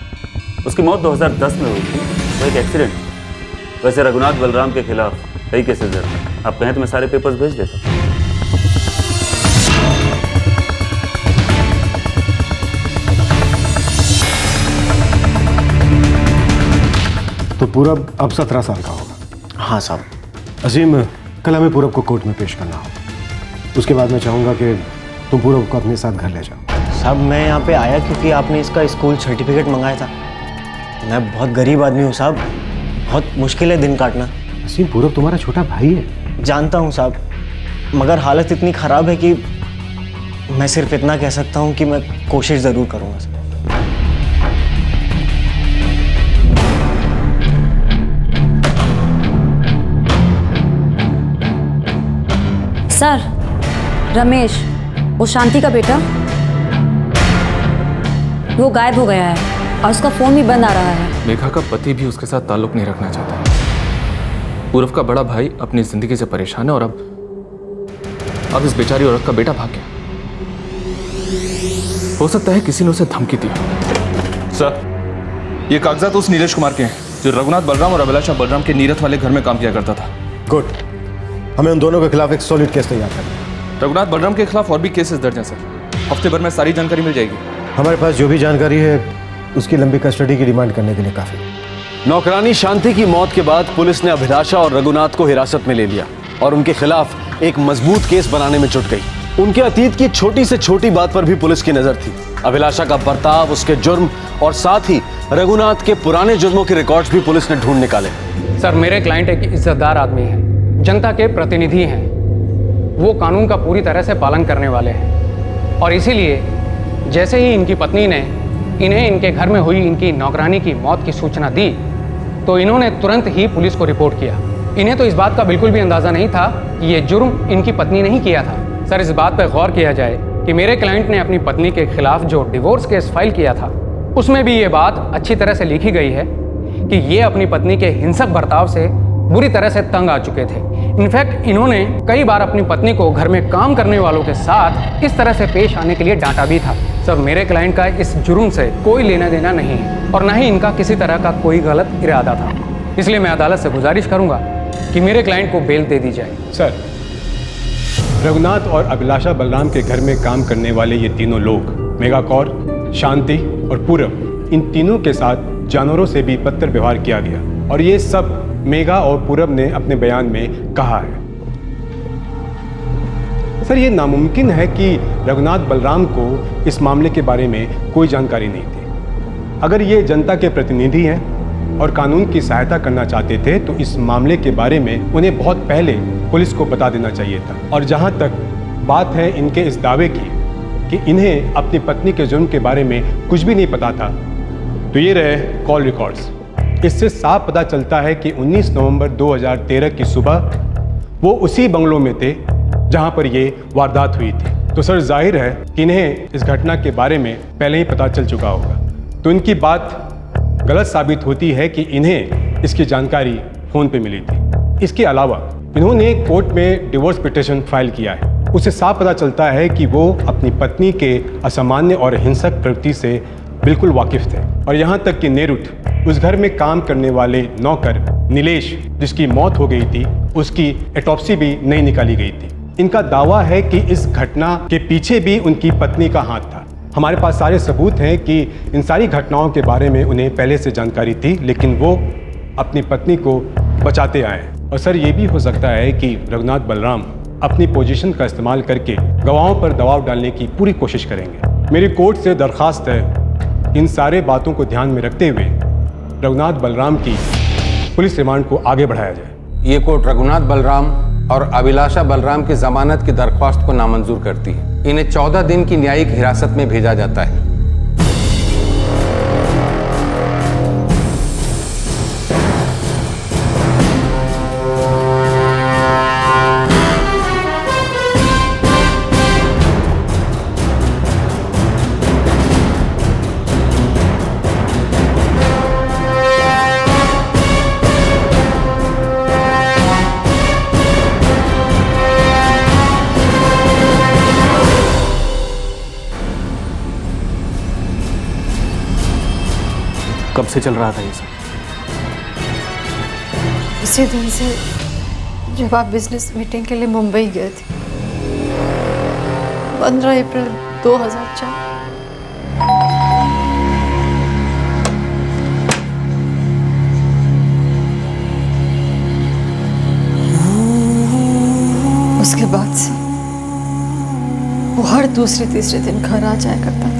उसकी मौत 2010 में हुई थी वो एक एक्सीडेंट। वैसे रघुनाथ बलराम के खिलाफ कई केसेस दर्ज हैं। आप कहें तो मैं सारे पेपर्स भेज देता हूँ। तो पूरब अब 17 साल का होगा। हाँ साहब। अजीम, कल हमें पूरब को कोर्ट में पेश करना हो। उसके बाद मैं चाहूँगा कि तुम पूरब को अपने साथ घर ले जाओ। साहब मैं यहाँ पे आया क्योंकि आपने इसका स्कूल सर्टिफिकेट मंगाया था। मैं बहुत गरीब आदमी हूँ साहब, बहुत मुश्किल है दिन काटना। असीम, पूरब तुम्हारा छोटा भाई है। जानता हूँ साहब, मगर हालत इतनी ख़राब है कि मैं सिर्फ इतना कह सकता हूँ कि मैं कोशिश ज़रूर करूँगा सर। सर, रमेश, वो शांति का बेटा, वो गायब हो गया है और उसका फोन भी बंद आ रहा है। मेघा का पति भी उसके साथ ताल्लुक नहीं रखना चाहता। पूरब का बड़ा भाई अपनी जिंदगी से परेशान है और अब इस बेचारी औरत का बेटा भाग गया। हो सकता है किसी ने उसे धमकी दी। सर, ये कागजात उस नीरज कुमार के हैं जो रघुनाथ बलराम और अभिलाषा बलराम के नीरथ वाले घर में काम किया करता था। गुड, हमें उन दोनों के खिलाफ एक सॉलिड केस तैयार करना है। रघुनाथ बलराम के खिलाफ और भी केसेस दर्ज हैं सर। हफ्ते भर में सारी जानकारी मिल जाएगी। हमारे पास जो भी जानकारी है उसकी लंबी कस्टडी की डिमांड करने के लिए काफी। नौकरानी शांति की मौत के बाद पुलिस ने अभिलाषा और रघुनाथ को हिरासत में ले लिया और उनके खिलाफ एक मजबूत केस बनाने में जुट गई। उनके अतीत की छोटी से छोटी बात पर भी पुलिस की नजर थी। अभिलाषा का बर्ताव, उसके जुर्म और साथ ही रघुनाथ के पुराने जुर्मों के रिकॉर्ड्स भी पुलिस ने ढूंढ निकाले। सर, मेरे क्लाइंट एक इज्जतदार आदमी है, जनता के प्रतिनिधि हैं, वो कानून का पूरी तरह से पालन करने वाले हैं और इसीलिए जैसे ही इनकी पत्नी ने इन्हें इनके घर में हुई इनकी नौकरानी की मौत की सूचना दी तो इन्होंने तुरंत ही पुलिस को रिपोर्ट किया। इन्हें तो इस बात का बिल्कुल भी अंदाज़ा नहीं था कि ये जुर्म इनकी पत्नी ने ही किया था। सर, इस बात पर गौर किया जाए कि मेरे क्लाइंट ने अपनी पत्नी के खिलाफ जो डिवोर्स केस फाइल किया था उसमें भी ये बात अच्छी तरह से लिखी गई है कि ये अपनी पत्नी के हिंसक बर्ताव से बुरी तरह से तंग आ चुके थे। इनफैक्ट इन्होंने कई बार अपनी पत्नी को घर में काम करने वालों के साथ इस तरह से पेश आने के लिए डांटा भी था। सर, मेरे क्लाइंट का इस जुर्म से कोई लेना देना नहीं है और ना ही इनका किसी तरह का कोई गलत इरादा था। इसलिए मैं अदालत से गुजारिश करूंगा कि मेरे क्लाइंट को बेल दे दी जाए। सर, रघुनाथ और अभिलाषा बलराम के घर में काम करने वाले ये तीनों लोग, मेघा कौर, शांति और पूरब, इन तीनों के साथ जानवरों से भी बदतर व्यवहार किया गया और ये सब मेघा और पूरब ने अपने बयान में कहा है। सर, ये नामुमकिन है कि रघुनाथ बलराम को इस मामले के बारे में कोई जानकारी नहीं थी। अगर ये जनता के प्रतिनिधि हैं और कानून की सहायता करना चाहते थे तो इस मामले के बारे में उन्हें बहुत पहले पुलिस को बता देना चाहिए था। और जहां तक बात है इनके इस दावे की कि इन्हें अपनी पत्नी के जुर्म के बारे में कुछ भी नहीं पता था, तो ये रहे कॉल रिकॉर्ड्स। इससे साफ पता चलता है कि 19 नवंबर 2013 की सुबह वो उसी बंगलों में थे जहां पर ये वारदात हुई थी। तो सर, जाहिर है कि इन्हें इस घटना के बारे में पहले ही पता चल चुका होगा, तो इनकी बात गलत साबित होती है कि इन्हें इसकी जानकारी फ़ोन पे मिली थी। इसके अलावा इन्होंने कोर्ट में डिवोर्स पिटीशन फाइल किया है। उससे साफ पता चलता है कि वो अपनी पत्नी के असामान्य और हिंसक प्रवृत्ति से बिल्कुल वाकिफ थे। और यहाँ तक कि नेरुठ, उस घर में काम करने वाले नौकर नीलेश, जिसकी मौत हो गई थी, उसकी एटॉप्सी भी नहीं निकाली गई थी। इनका दावा है कि इस घटना के पीछे भी उनकी पत्नी का हाथ था। हमारे पास सारे सबूत हैं कि इन सारी घटनाओं के बारे में उन्हें पहले से जानकारी थी, लेकिन वो अपनी पत्नी को बचाते आए। और सर, ये भी हो सकता है कि रघुनाथ बलराम अपनी पोजीशन का इस्तेमाल करके गवाहों पर दबाव डालने की पूरी कोशिश करेंगे। मेरी कोर्ट से दरख्वास्त है, इन सारे बातों को ध्यान में रखते हुए रघुनाथ बलराम की पुलिस रिमांड को आगे बढ़ाया जाए। ये कोर्ट रघुनाथ बलराम और अभिलाषा बलराम की जमानत की दरख्वास्त को नामंजूर करती है। इन्हें 14 दिन की न्यायिक हिरासत में भेजा जाता है। कब से चल रहा था ये सब? उसी दिन से जब आप बिजनेस मीटिंग के लिए मुंबई गए थे, 15 अप्रैल 2004। उसके बाद से वो हर दूसरे तीसरे दिन घर आ जाया करता था।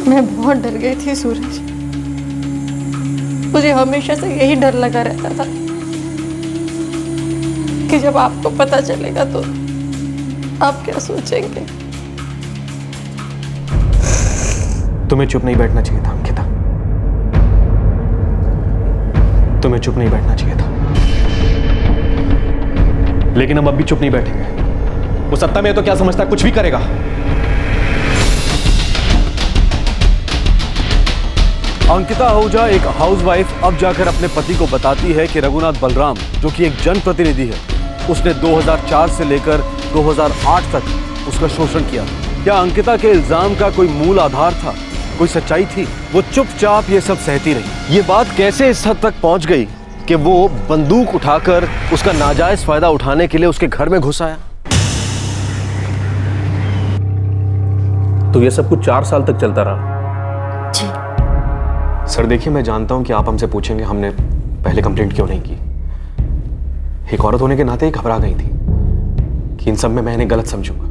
मैं बहुत डर गई थी सूरज। मुझे हमेशा से यही डर लगा रहता था कि जब आपको पता चलेगा तो आप क्या सोचेंगे। तुम्हें चुप नहीं बैठना चाहिए था अंकिता, तुम्हें चुप नहीं बैठना चाहिए था। लेकिन हम अब भी चुप नहीं बैठेंगे। वो सत्ता में है तो क्या समझता है कुछ भी करेगा। अंकिता आहूजा एक हाउसवाइफ अब जाकर अपने पति को बताती है कि रघुनाथ बलराम, जो कि एक जनप्रतिनिधि है, उसने 2004 से लेकर 2008 तक उसका शोषण किया। क्या अंकिता के इल्जाम का कोई मूल आधार था, कोई सच्चाई थी? वो चुपचाप ये सब सहती रही। ये बात कैसे इस हद तक पहुंच गई कि वो बंदूक उठाकर उसका नाजायज फायदा उठाने के लिए उसके घर में घुस आया? तो ये सब कुछ 4 साल तक चलता रहा। सर देखिए, मैं जानता हूं कि आप हमसे पूछेंगे हमने पहले कंप्लेंट क्यों नहीं की। एक औरत होने के नाते ही घबरा गई थी कि इन सब में मैं इन्हें गलत समझूंगा।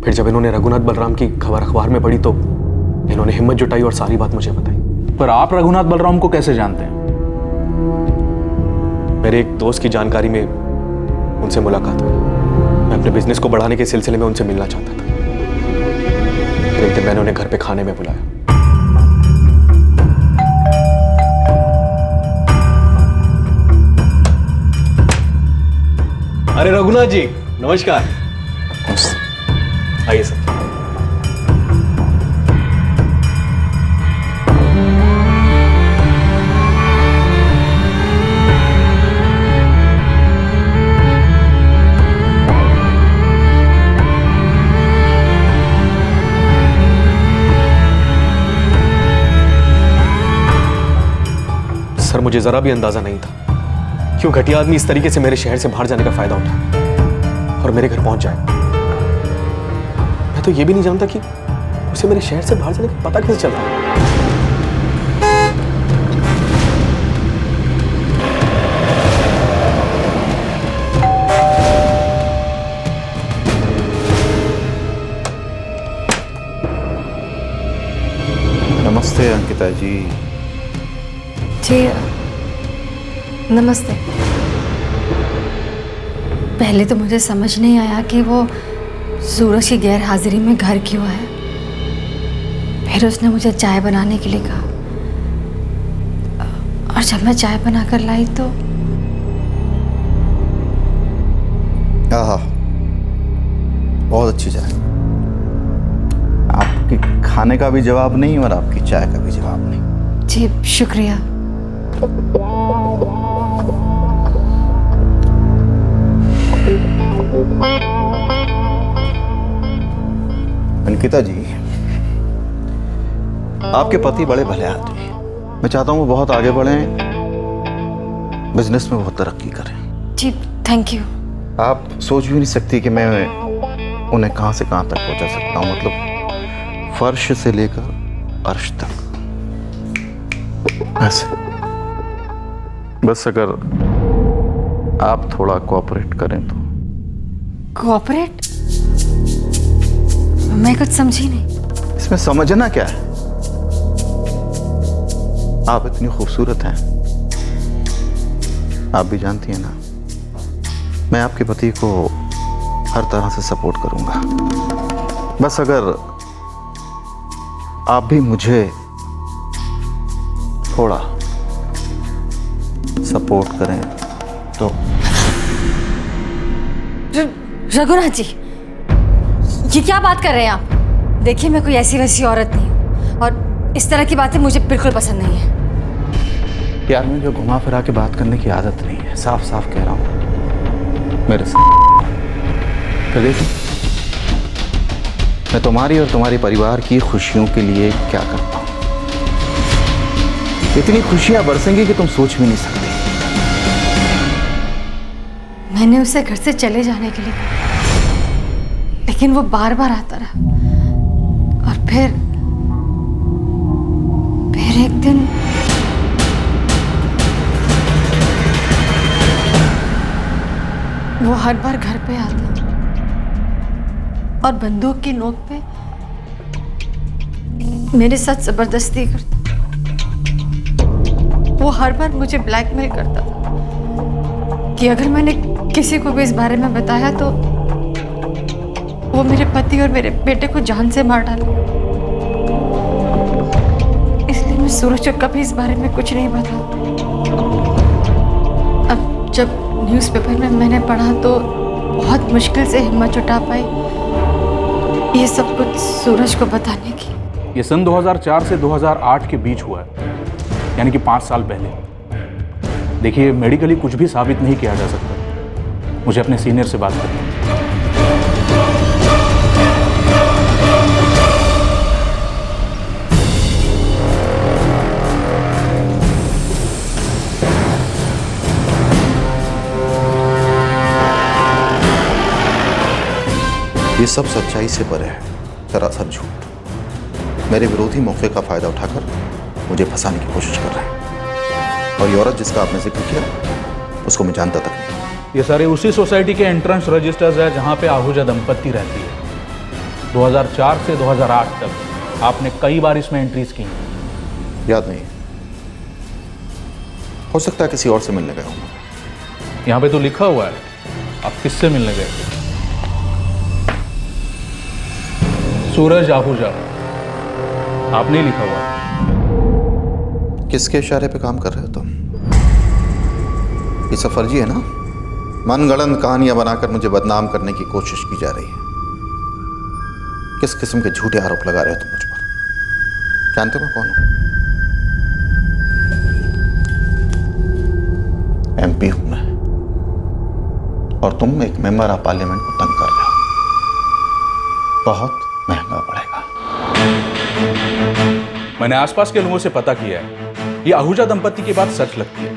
फिर जब इन्होंने रघुनाथ बलराम की खबर अखबार में पढ़ी तो इन्होंने हिम्मत जुटाई और सारी बात मुझे बताई। पर आप रघुनाथ बलराम को कैसे जानते हैं? मेरे एक दोस्त की जानकारी में उनसे मुलाकात हुई। मैं अपने बिजनेस को बढ़ाने के सिलसिले में उनसे मिलना चाहता था। फिर एक दिन मैंने उन्हें घर पे खाने में बुलाया। अरे रघुनाथ जी, नमस्कार। आइए सर। सर मुझे जरा भी अंदाजा नहीं था क्यों घटिया आदमी इस तरीके से मेरे शहर से बाहर जाने का फायदा उठा और मेरे घर पहुंच जाए। मैं तो ये भी नहीं जानता कि उसे मेरे शहर से बाहर जाने का पता कैसे चलता। नमस्ते अंकिता जी। जी नमस्ते। पहले तो मुझे समझ नहीं आया कि वो सूरज की गैर हाजिरी में घर क्यों है। फिर उसने मुझे चाय बनाने के लिए कहा और जब मैं चाय बनाकर लाई तो आहा, बहुत अच्छी चाय। आपके खाने का भी जवाब नहीं और आपकी चाय का भी जवाब नहीं। जी शुक्रिया। अंकिता जी, आपके पति बड़े भले आदमी हैं। मैं चाहता हूँ वो बहुत आगे बढ़ें, बिजनेस में बहुत तरक्की करें। जी थैंक यू। आप सोच भी नहीं सकती कि मैं उन्हें कहाँ से कहाँ तक पहुँचा सकता हूँ। मतलब फर्श से लेकर अर्श तक। ऐसे बस अगर आप थोड़ा कोऑपरेट करें तो। कोऑपरेट? मैं कुछ समझी नहीं। इसमें समझना क्या है? आप इतनी खूबसूरत हैं, आप भी जानती हैं ना, मैं आपके पति को हर तरह से सपोर्ट करूंगा। बस अगर आप भी मुझे थोड़ा सपोर्ट करें तो। रघुनाथ जी, ये क्या बात कर रहे हैं आप? देखिए, मैं कोई ऐसी वैसी औरत नहीं हूँ और इस तरह की बातें मुझे बिल्कुल पसंद नहीं है। यार, मुझे घुमा फिरा के बात करने की आदत नहीं है, साफ साफ कह रहा हूँ। मेरे साथ तो देखिए, मैं तुम्हारी और तुम्हारे परिवार की खुशियों के लिए क्या करता हूँ। इतनी खुशियां बरसेंगी कि तुम सोच भी नहीं सकते। मैंने उसे घर से चले जाने के लिए कहा, लेकिन वो बार बार आता रहा। और फिर एक दिन वो हर बार घर पे आता और बंदूक की नोक पे मेरे साथ जबरदस्ती करता। वो हर बार मुझे ब्लैकमेल करता था कि अगर मैंने किसी को भी इस बारे में बताया तो वो मेरे पति और मेरे बेटे को जान से मार डाले। इसलिए मैं सूरज को कभी इस बारे में कुछ नहीं बताया। अब जब न्यूज़पेपर में मैंने पढ़ा तो बहुत मुश्किल से हिम्मत जुटा पाई ये सब कुछ सूरज को बताने की। ये सन 2004 से 2008 के बीच हुआ है, यानी कि 5 साल पहले। देखिए, मेडिकली कुछ भी साबित नहीं किया जा सकता। मुझे अपने सीनियर से बात करनी है। ये सब सच्चाई से परे है, सरासर झूठ। मेरे विरोधी मौके का फायदा उठाकर मुझे फंसाने की कोशिश कर रहे हैं। और ये औरत जिसका आपने जिक्र किया, उसको मैं जानता तक नहीं। ये सारे उसी सोसाइटी के एंट्रेंस रजिस्टर्स है जहाँ पे आहूजा दंपत्ति रहती है। 2004 से 2008 तक आपने कई बार इसमें एंट्रीज की। याद नहीं, हो सकता है किसी और से मिलने गया हूँ। यहाँ पे तो लिखा हुआ है, आप किससे मिलने गए थे? सूरज आहूजा, आपने लिखा हुआ। किसके इशारे पे काम कर रहे हो तुम? ये सब फर्जी है ना? मनगढ़ंत कहानियां बनाकर मुझे बदनाम करने की कोशिश की जा रही है। किस किस्म के झूठे आरोप लगा रहे हो तुम मुझ पर? जानते हो मैं कौन हूं? एमपी हूं मैं, और तुम एक मेंबर ऑफ पार्लियामेंट को तंग कर रहे हो। बहुत महंगा पड़ेगा। मैंने आसपास के लोगों से पता किया है, ये आहूजा दंपत्ति की बात सच लगती है।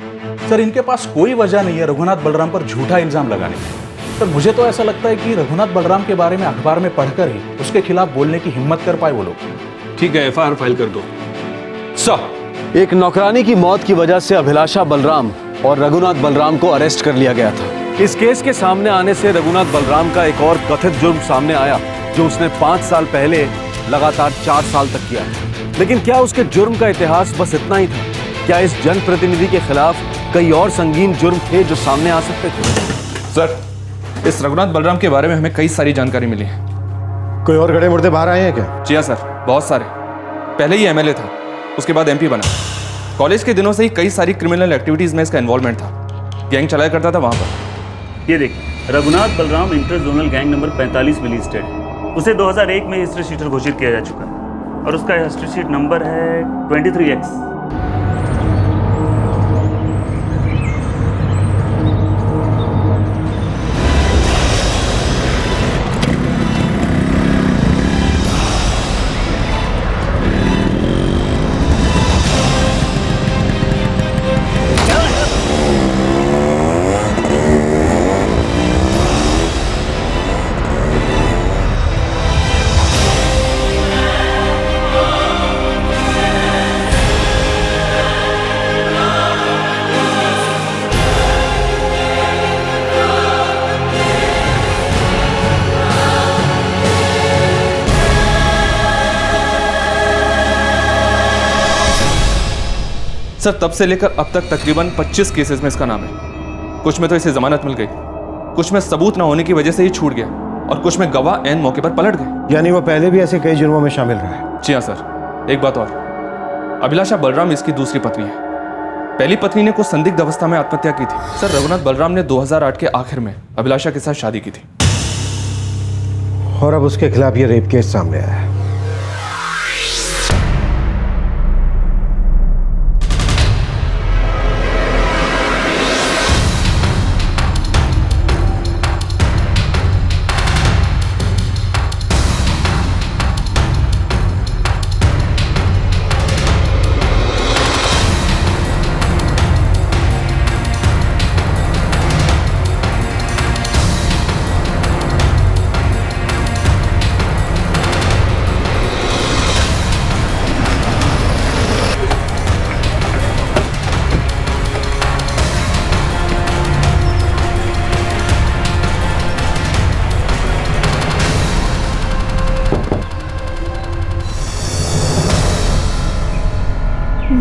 सर, इनके पास कोई वजह नहीं है रघुनाथ बलराम पर झूठा इल्जाम लगाने की। सर, मुझे तो ऐसा लगता है कि रघुनाथ बलराम के बारे में अखबार में पढ़कर ही उसके खिलाफ बोलने की हिम्मत कर पाए वो लोग। ठीक है, एफआईआर फाइल कर दो। सर, एक नौकरानी की मौत की वजह से अभिलाषा बलराम और रघुनाथ बलराम को अरेस्ट कर लिया गया था। इस केस के सामने आने से रघुनाथ बलराम का एक और कथित जुर्म सामने आया, जो उसने 5 साल पहले लगातार 4 साल तक किया। लेकिन क्या उसके जुर्म का इतिहास बस इतना ही था? क्या इस जनप्रतिनिधि के खिलाफ कई और संगीन जुर्म थे जो सामने आ सकते थे? सर, इस रघुनाथ बलराम के बारे में हमें कई सारी जानकारी मिली है। कोई और गड़े मुर्दे बाहर आए हैं क्या? जी हाँ सर, बहुत सारे। पहले ही एमएलए था, उसके बाद एमपी बना। कॉलेज के दिनों से ही कई सारी क्रिमिनल एक्टिविटीज में इसका इन्वॉल्वमेंट था। गैंग चलाया करता था वहाँ पर। ये देखिए, Raghunath Balram inter zonal gang number 45 में लिस्टेड है। उसे 2001 में हिस्ट्री शीटर घोषित किया जा चुका है और उसका हिस्ट्री शीट नंबर है 23X। सर तब से लेकर अब तक तकरीबन 25 केसेस में इसका नाम है। कुछ में तो इसे जमानत मिल गई, कुछ में सबूत ना होने की वजह से ही छूट गया, और कुछ में गवाह ऐन मौके पर पलट गए। यानी वो पहले भी ऐसे कई जुर्मों में शामिल रहा है? जी हाँ सर। एक बात और, अभिलाषा बलराम इसकी दूसरी पत्नी है। पहली पत्नी ने कुछ संदिग्ध अवस्था में आत्महत्या की थी। सर रघुनाथ बलराम ने 2008 के आखिर में अभिलाषा के साथ शादी की थी, और अब उसके खिलाफ ये रेप केस सामने आया है।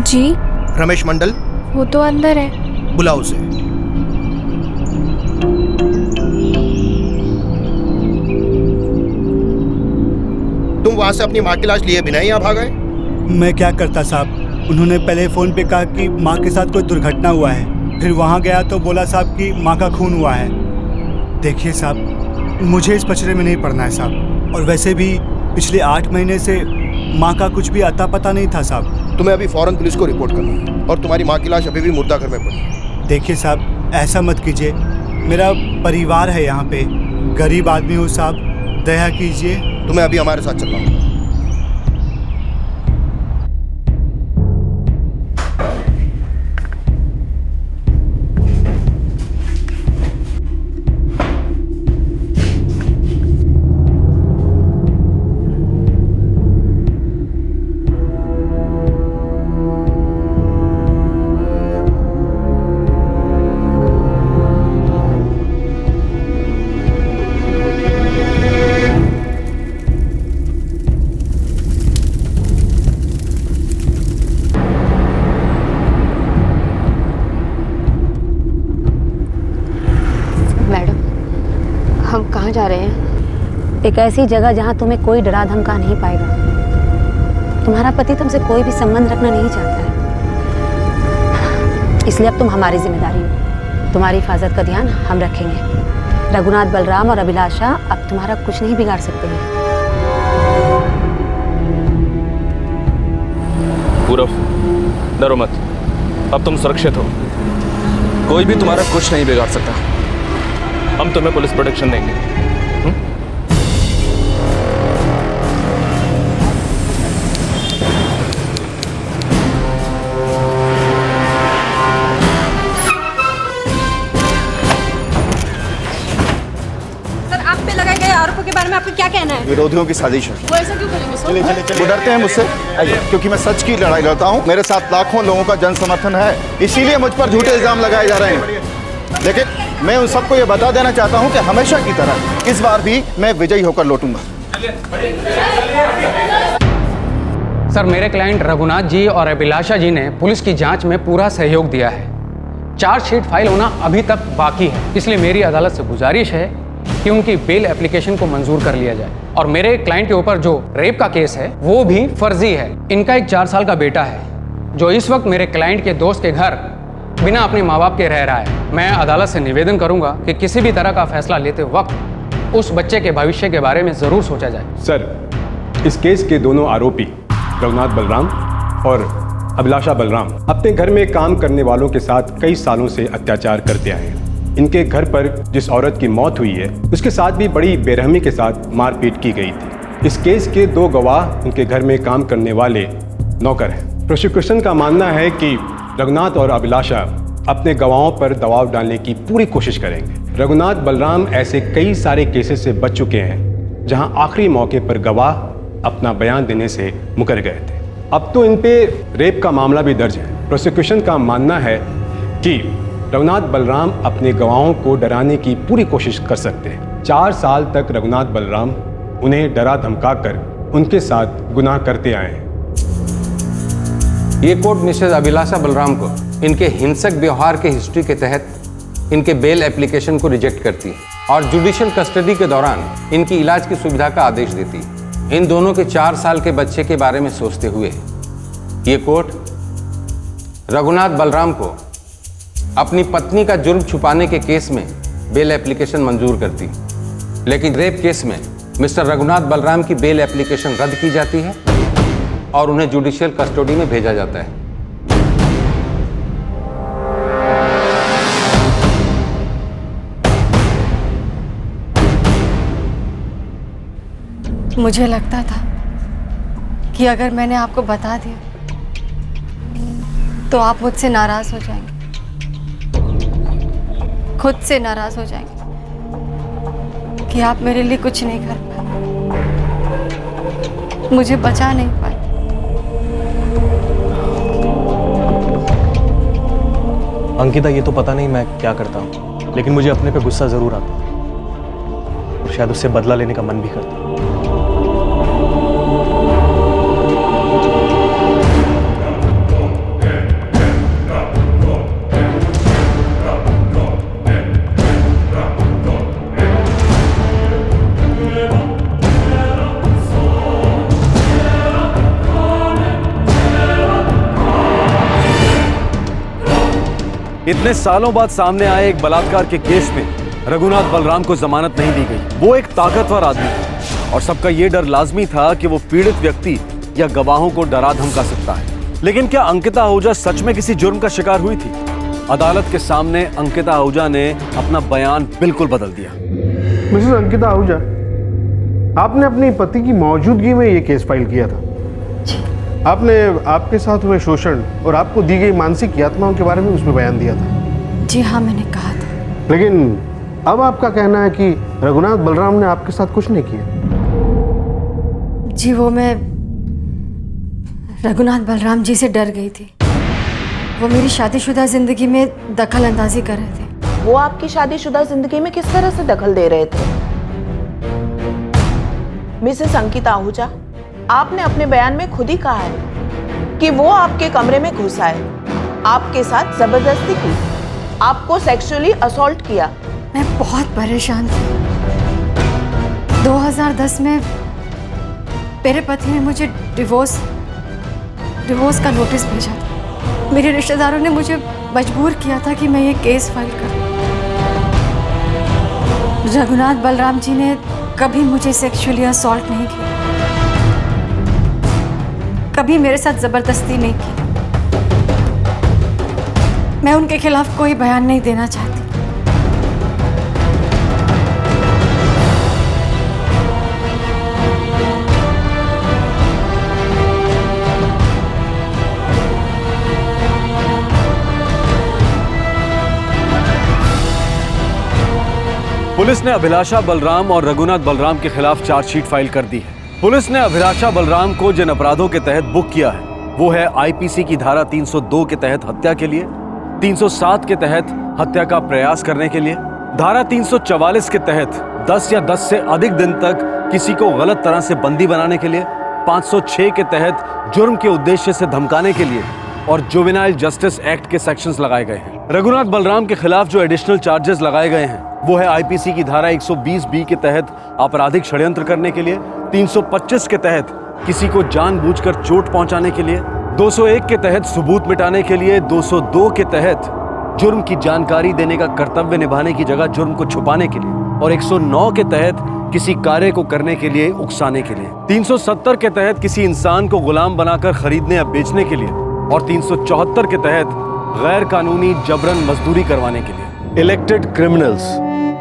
जी रमेश मंडल, वो तो अंदर है। बुलाओ उसे। तुम वहां से अपनी माँ की लाश लिए बिना ही यहाँ भाग आए? मैं क्या करता साहब, उन्होंने पहले फ़ोन पे कहा कि माँ के साथ कोई दुर्घटना हुआ है, फिर वहाँ गया तो बोला साहब कि माँ का खून हुआ है। देखिए साहब, मुझे इस पचड़े में नहीं पड़ना है साहब, और वैसे भी पिछले 8 महीने से माँ का कुछ भी अता पता नहीं था साहब। तुम्हें अभी फौरन पुलिस को रिपोर्ट करना है, और तुम्हारी माँ की लाश अभी भी मुर्दा घर में पड़ी है। देखिए साहब, ऐसा मत कीजिए, मेरा परिवार है यहाँ पे, गरीब आदमी हूँ साहब, दया कीजिए। तुम्हें अभी हमारे साथ चलना होगा। जा रहे हैं? एक ऐसी जगह जहां तुम्हें कोई डरा धमका नहीं पाएगा। तुम्हारा पति तुमसे कोई भी संबंध रखना नहीं चाहता है, इसलिए अब तुम हमारी जिम्मेदारी हो। तुम्हारी हिफाजत का ध्यान हम रखेंगे। रघुनाथ बलराम और अभिलाषा अब तुम्हारा कुछ नहीं बिगाड़ सकते हैं। पूरब, डरो मत, अब तुम सुरक्षित हो। कोई भी तुम्हारा कुछ नहीं बिगाड़ सकता। हम तुम्हें पुलिस प्रोटेक्शन देंगे। आरोपों के बारे में आपका क्या कहना है? विरोधियों की साजिश है। वो ऐसा क्यों करेंगे सर? वो डरते हैं मुझसे क्योंकि मैं सच की लड़ाई लड़ता हूँ। मेरे साथ लाखों लोगों का जन समर्थन है, इसीलिए मुझ पर झूठे इल्जाम लगाए जा रहे हैं। लेकिन मैं उन सबको ये बता देना चाहता हूँ कि हमेशा की तरह इस बार भी मैं विजयी होकर लौटूंगा। सर, मेरे क्लाइंट रघुनाथ जी और अभिलाषा जी ने पुलिस की जांच में पूरा सहयोग दिया है। चार्जशीट फाइल होना अभी तक बाकी है, इसलिए मेरी अदालत से गुजारिश है कि उनकी बेल एप्लीकेशन को मंजूर कर लिया जाए। और मेरे क्लाइंट के ऊपर जो रेप का केस है वो भी फर्जी है। इनका एक 4 साल का बेटा है जो इस वक्त मेरे क्लाइंट के दोस्त के घर बिना अपने माँ बाप के रह रहा है। मैं अदालत से निवेदन करूंगा कि किसी भी तरह का फैसला लेते वक्त उस बच्चे के भविष्य के बारे में जरूर सोचा जाए। सर, इस केस के दोनों आरोपी रघुनाथ बलराम और अभिलाषा बलराम अपने घर में काम करने वालों के साथ कई सालों से अत्याचार करते आए हैं। इनके घर पर जिस औरत की मौत हुई है उसके साथ भी बड़ी बेरहमी के साथ मारपीट की गई थी। इस केस के 2 गवाह उनके घर में काम करने वाले नौकर हैं। प्रोसिक्यूशन का मानना है कि रघुनाथ और अभिलाषा अपने गवाहों पर दबाव डालने की पूरी कोशिश करेंगे। रघुनाथ बलराम ऐसे कई सारे केसेस से बच चुके हैं जहां आखिरी मौके पर गवाह अपना बयान देने से मुकर गए थे। अब तो इन पे रेप का मामला भी दर्ज है। प्रोसिक्यूशन का मानना है कि रघुनाथ बलराम अपने गवाहों को डराने की पूरी कोशिश कर सकते हैं। 4 साल तक रघुनाथ बलराम उन्हें डरा धमका कर उनके साथ गुनाह करते आए हैं। ये कोर्ट मिसेज अभिलाषा बलराम को इनके हिंसक व्यवहार के हिस्ट्री के तहत इनके बेल एप्लीकेशन को रिजेक्ट करती है और जुडिशियल कस्टडी के दौरान इनकी इलाज की सुविधा का आदेश देती है। इन दोनों के 4 साल के बच्चे के बारे में सोचते हुए ये कोर्ट रघुनाथ बलराम को अपनी पत्नी का जुर्म छुपाने के केस में बेल एप्लीकेशन मंजूर करती, लेकिन रेप केस में मिस्टर रघुनाथ बलराम की बेल एप्लीकेशन रद्द की जाती है और उन्हें जुडिशियल कस्टडी में भेजा जाता है। मुझे लगता था कि अगर मैंने आपको बता दिया तो आप मुझसे नाराज हो जाएंगे, खुद से नाराज हो जाएंगे कि आप मेरे लिए कुछ नहीं कर पाए, मुझे बचा नहीं पाए। अंकिता, ये तो पता नहीं मैं क्या करता हूँ, लेकिन मुझे अपने पे गुस्सा जरूर आता है और शायद उससे बदला लेने का मन भी करता है। इतने सालों बाद सामने आए एक बलात्कार के केस में रघुनाथ बलराम को जमानत नहीं दी गई। वो एक ताकतवर आदमी था और सबका ये डर लाजमी था कि वो पीड़ित व्यक्ति या गवाहों को डरा धमका सकता है। लेकिन क्या अंकिता आहूजा सच में किसी जुर्म का शिकार हुई थी? अदालत के सामने अंकिता आहूजा ने अपना बयान बिल्कुल बदल दिया। मिसेस अंकिता आहूजा, आपने अपनी पति की मौजूदगी में ये केस फाइल किया था। आपने आपके साथ हुए शोषण और आपको दी गई मानसिक यातनाओं के बारे में उसमें बयान दिया था। जी हाँ, मैंने कहा था। लेकिन अब आपका कहना है कि रघुनाथ बलराम ने आपके साथ कुछ नहीं किया। जी, वो मैं रघुनाथ बलराम जी से डर गई थी। वो मेरी शादीशुदा जिंदगी में दखल अंदाजी कर रहे थे। वो आपकी शादीशुदा जिंदगी में किस तरह से दखल दे रहे थे? मिसेस अंकिता आहूजा, आपने अपने बयान में खुद ही कहा है कि वो आपके कमरे में घुस आए, आपके साथ जबरदस्ती की, आपको सेक्सुअली असॉल्ट किया। मैं बहुत परेशान थी। 2010 में मेरे पति ने मुझे डिवोर्स का नोटिस भेजा था। मेरे रिश्तेदारों ने मुझे मजबूर किया था कि मैं ये केस फाइल करूं। रघुनाथ बलराम जी ने कभी मुझे सेक्सुअली असॉल्ट नहीं किया, कभी मेरे साथ जबरदस्ती नहीं की। मैं उनके खिलाफ कोई बयान नहीं देना चाहती। पुलिस ने अभिलाषा बलराम और रघुनाथ बलराम के खिलाफ चार्जशीट फाइल कर दी है। पुलिस ने अभिलाषा बलराम को जिन अपराधों के तहत बुक किया है वो है आईपीसी की धारा 302 के तहत हत्या के लिए, 307 के तहत हत्या का प्रयास करने के लिए, धारा 344 के तहत 10 या 10 से अधिक दिन तक किसी को गलत तरह से बंदी बनाने के लिए, 506 के तहत जुर्म के उद्देश्य से धमकाने के लिए और जुवेनाइल जस्टिस एक्ट के सेक्शंस लगाए गए हैं। रघुनाथ बलराम के खिलाफ जो एडिशनल चार्जेस लगाए गए हैं वो है आईपीसी की धारा 120 बी के तहत आपराधिक षड्यंत्र करने के लिए, 325 के तहत किसी को जानबूझकर चोट पहुंचाने के लिए, 201 के तहत सबूत मिटाने के लिए, 202 के तहत जुर्म की जानकारी देने का कर्तव्य निभाने की जगह जुर्म को छुपाने के लिए और 109 के तहत किसी कार्य को करने के लिए उकसाने के लिए, 370 के तहत किसी इंसान को गुलाम बनाकर खरीदने या बेचने के लिए और 374 के तहत गैर कानूनी जबरन मजदूरी करवाने के लिए। इलेक्टेड क्रिमिनल्स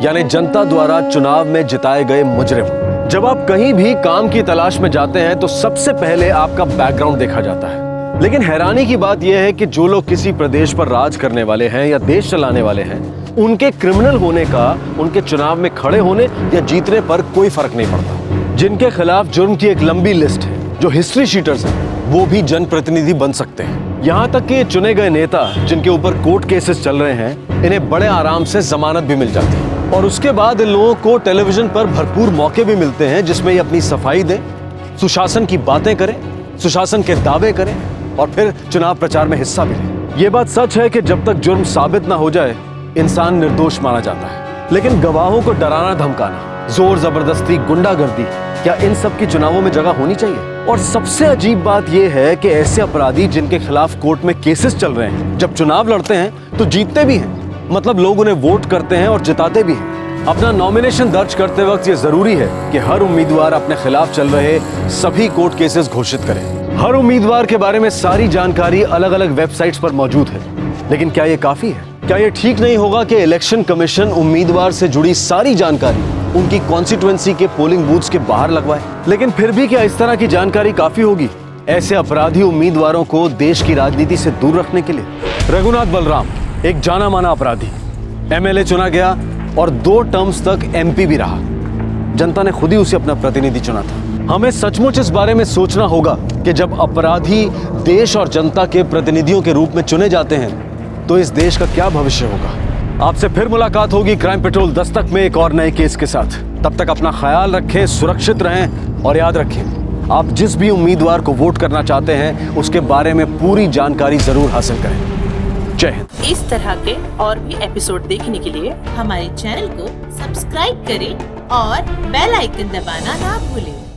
यानी जनता द्वारा चुनाव में जिताए गए मुजरिम। जब आप कहीं भी काम की तलाश में जाते हैं तो सबसे पहले आपका बैकग्राउंड देखा जाता है। लेकिन हैरानी की बात यह है कि जो लोग किसी प्रदेश पर राज करने वाले हैं या देश चलाने वाले हैं, उनके क्रिमिनल होने का उनके चुनाव में खड़े होने या जीतने पर कोई फर्क नहीं पड़ता। जिनके खिलाफ जुर्म की एक लंबी लिस्ट है, जो हिस्ट्री शीटर्स हैं, वो भी जनप्रतिनिधि बन सकते हैं। यहाँ तक कि चुने गए नेता जिनके ऊपर कोर्ट केसेस चल रहे हैं, इन्हें बड़े आराम से जमानत भी मिल जाती है और उसके बाद इन लोगों को टेलीविजन पर भरपूर मौके भी मिलते हैं जिसमें ये अपनी सफाई दें, सुशासन की बातें करें, सुशासन के दावे करें और फिर चुनाव प्रचार में हिस्सा भी लें। यह बात सच है कि जब तक जुर्म साबित ना हो जाए इंसान निर्दोष माना जाता है, लेकिन गवाहों को डराना धमकाना, जोर जबरदस्ती, गुंडागर्दी, क्या इन सब की चुनावों में जगह होनी चाहिए? और सबसे अजीब बात यह है कि ऐसे अपराधी जिनके खिलाफ कोर्ट में केसेस चल रहे हैं, जब चुनाव लड़ते हैं तो जीतते भी हैं। मतलब लोग उन्हें वोट करते हैं और जिताते भी हैं। अपना नॉमिनेशन दर्ज करते वक्त यह जरूरी है कि हर उम्मीदवार अपने खिलाफ चल रहे सभी कोर्ट केसेस घोषित करें। हर उम्मीदवार के बारे में सारी जानकारी अलग अलग वेबसाइट्स पर मौजूद है। लेकिन क्या यह काफी है? क्या यह ठीक नहीं होगा कि इलेक्शन कमीशन उम्मीदवार से जुड़ी सारी जानकारी उनकी कॉन्स्टिट्यूएंसी के पोलिंग बूथ्स के बाहर लगवाए? लेकिन फिर भी क्या इस तरह की जानकारी काफी होगी ऐसे अपराधी उम्मीदवारों को देश की राजनीति से दूर रखने के लिए? रघुनाथ बलराम एक जाना माना अपराधी, एमएलए चुना गया और 2 टर्म्स तक एमपी भी रहा। जनता ने खुद ही उसे अपना प्रतिनिधि चुना था। हमें सचमुच इस बारे में सोचना होगा कि जब अपराधी देश और जनता के प्रतिनिधियों के रूप में चुने जाते हैं तो इस देश का क्या भविष्य होगा। आपसे फिर मुलाकात होगी क्राइम पेट्रोल दस्तक में एक और नए केस के साथ। तब तक अपना ख्याल रखें, सुरक्षित रहें और याद रखें, आप जिस भी उम्मीदवार को वोट करना चाहते हैं उसके बारे में पूरी जानकारी जरूर हासिल करें। जय हिंद। इस तरह के और भी एपिसोड देखने के लिए हमारे चैनल को सब्सक्राइब करें और बेल आइकन दबाना ना भूलें।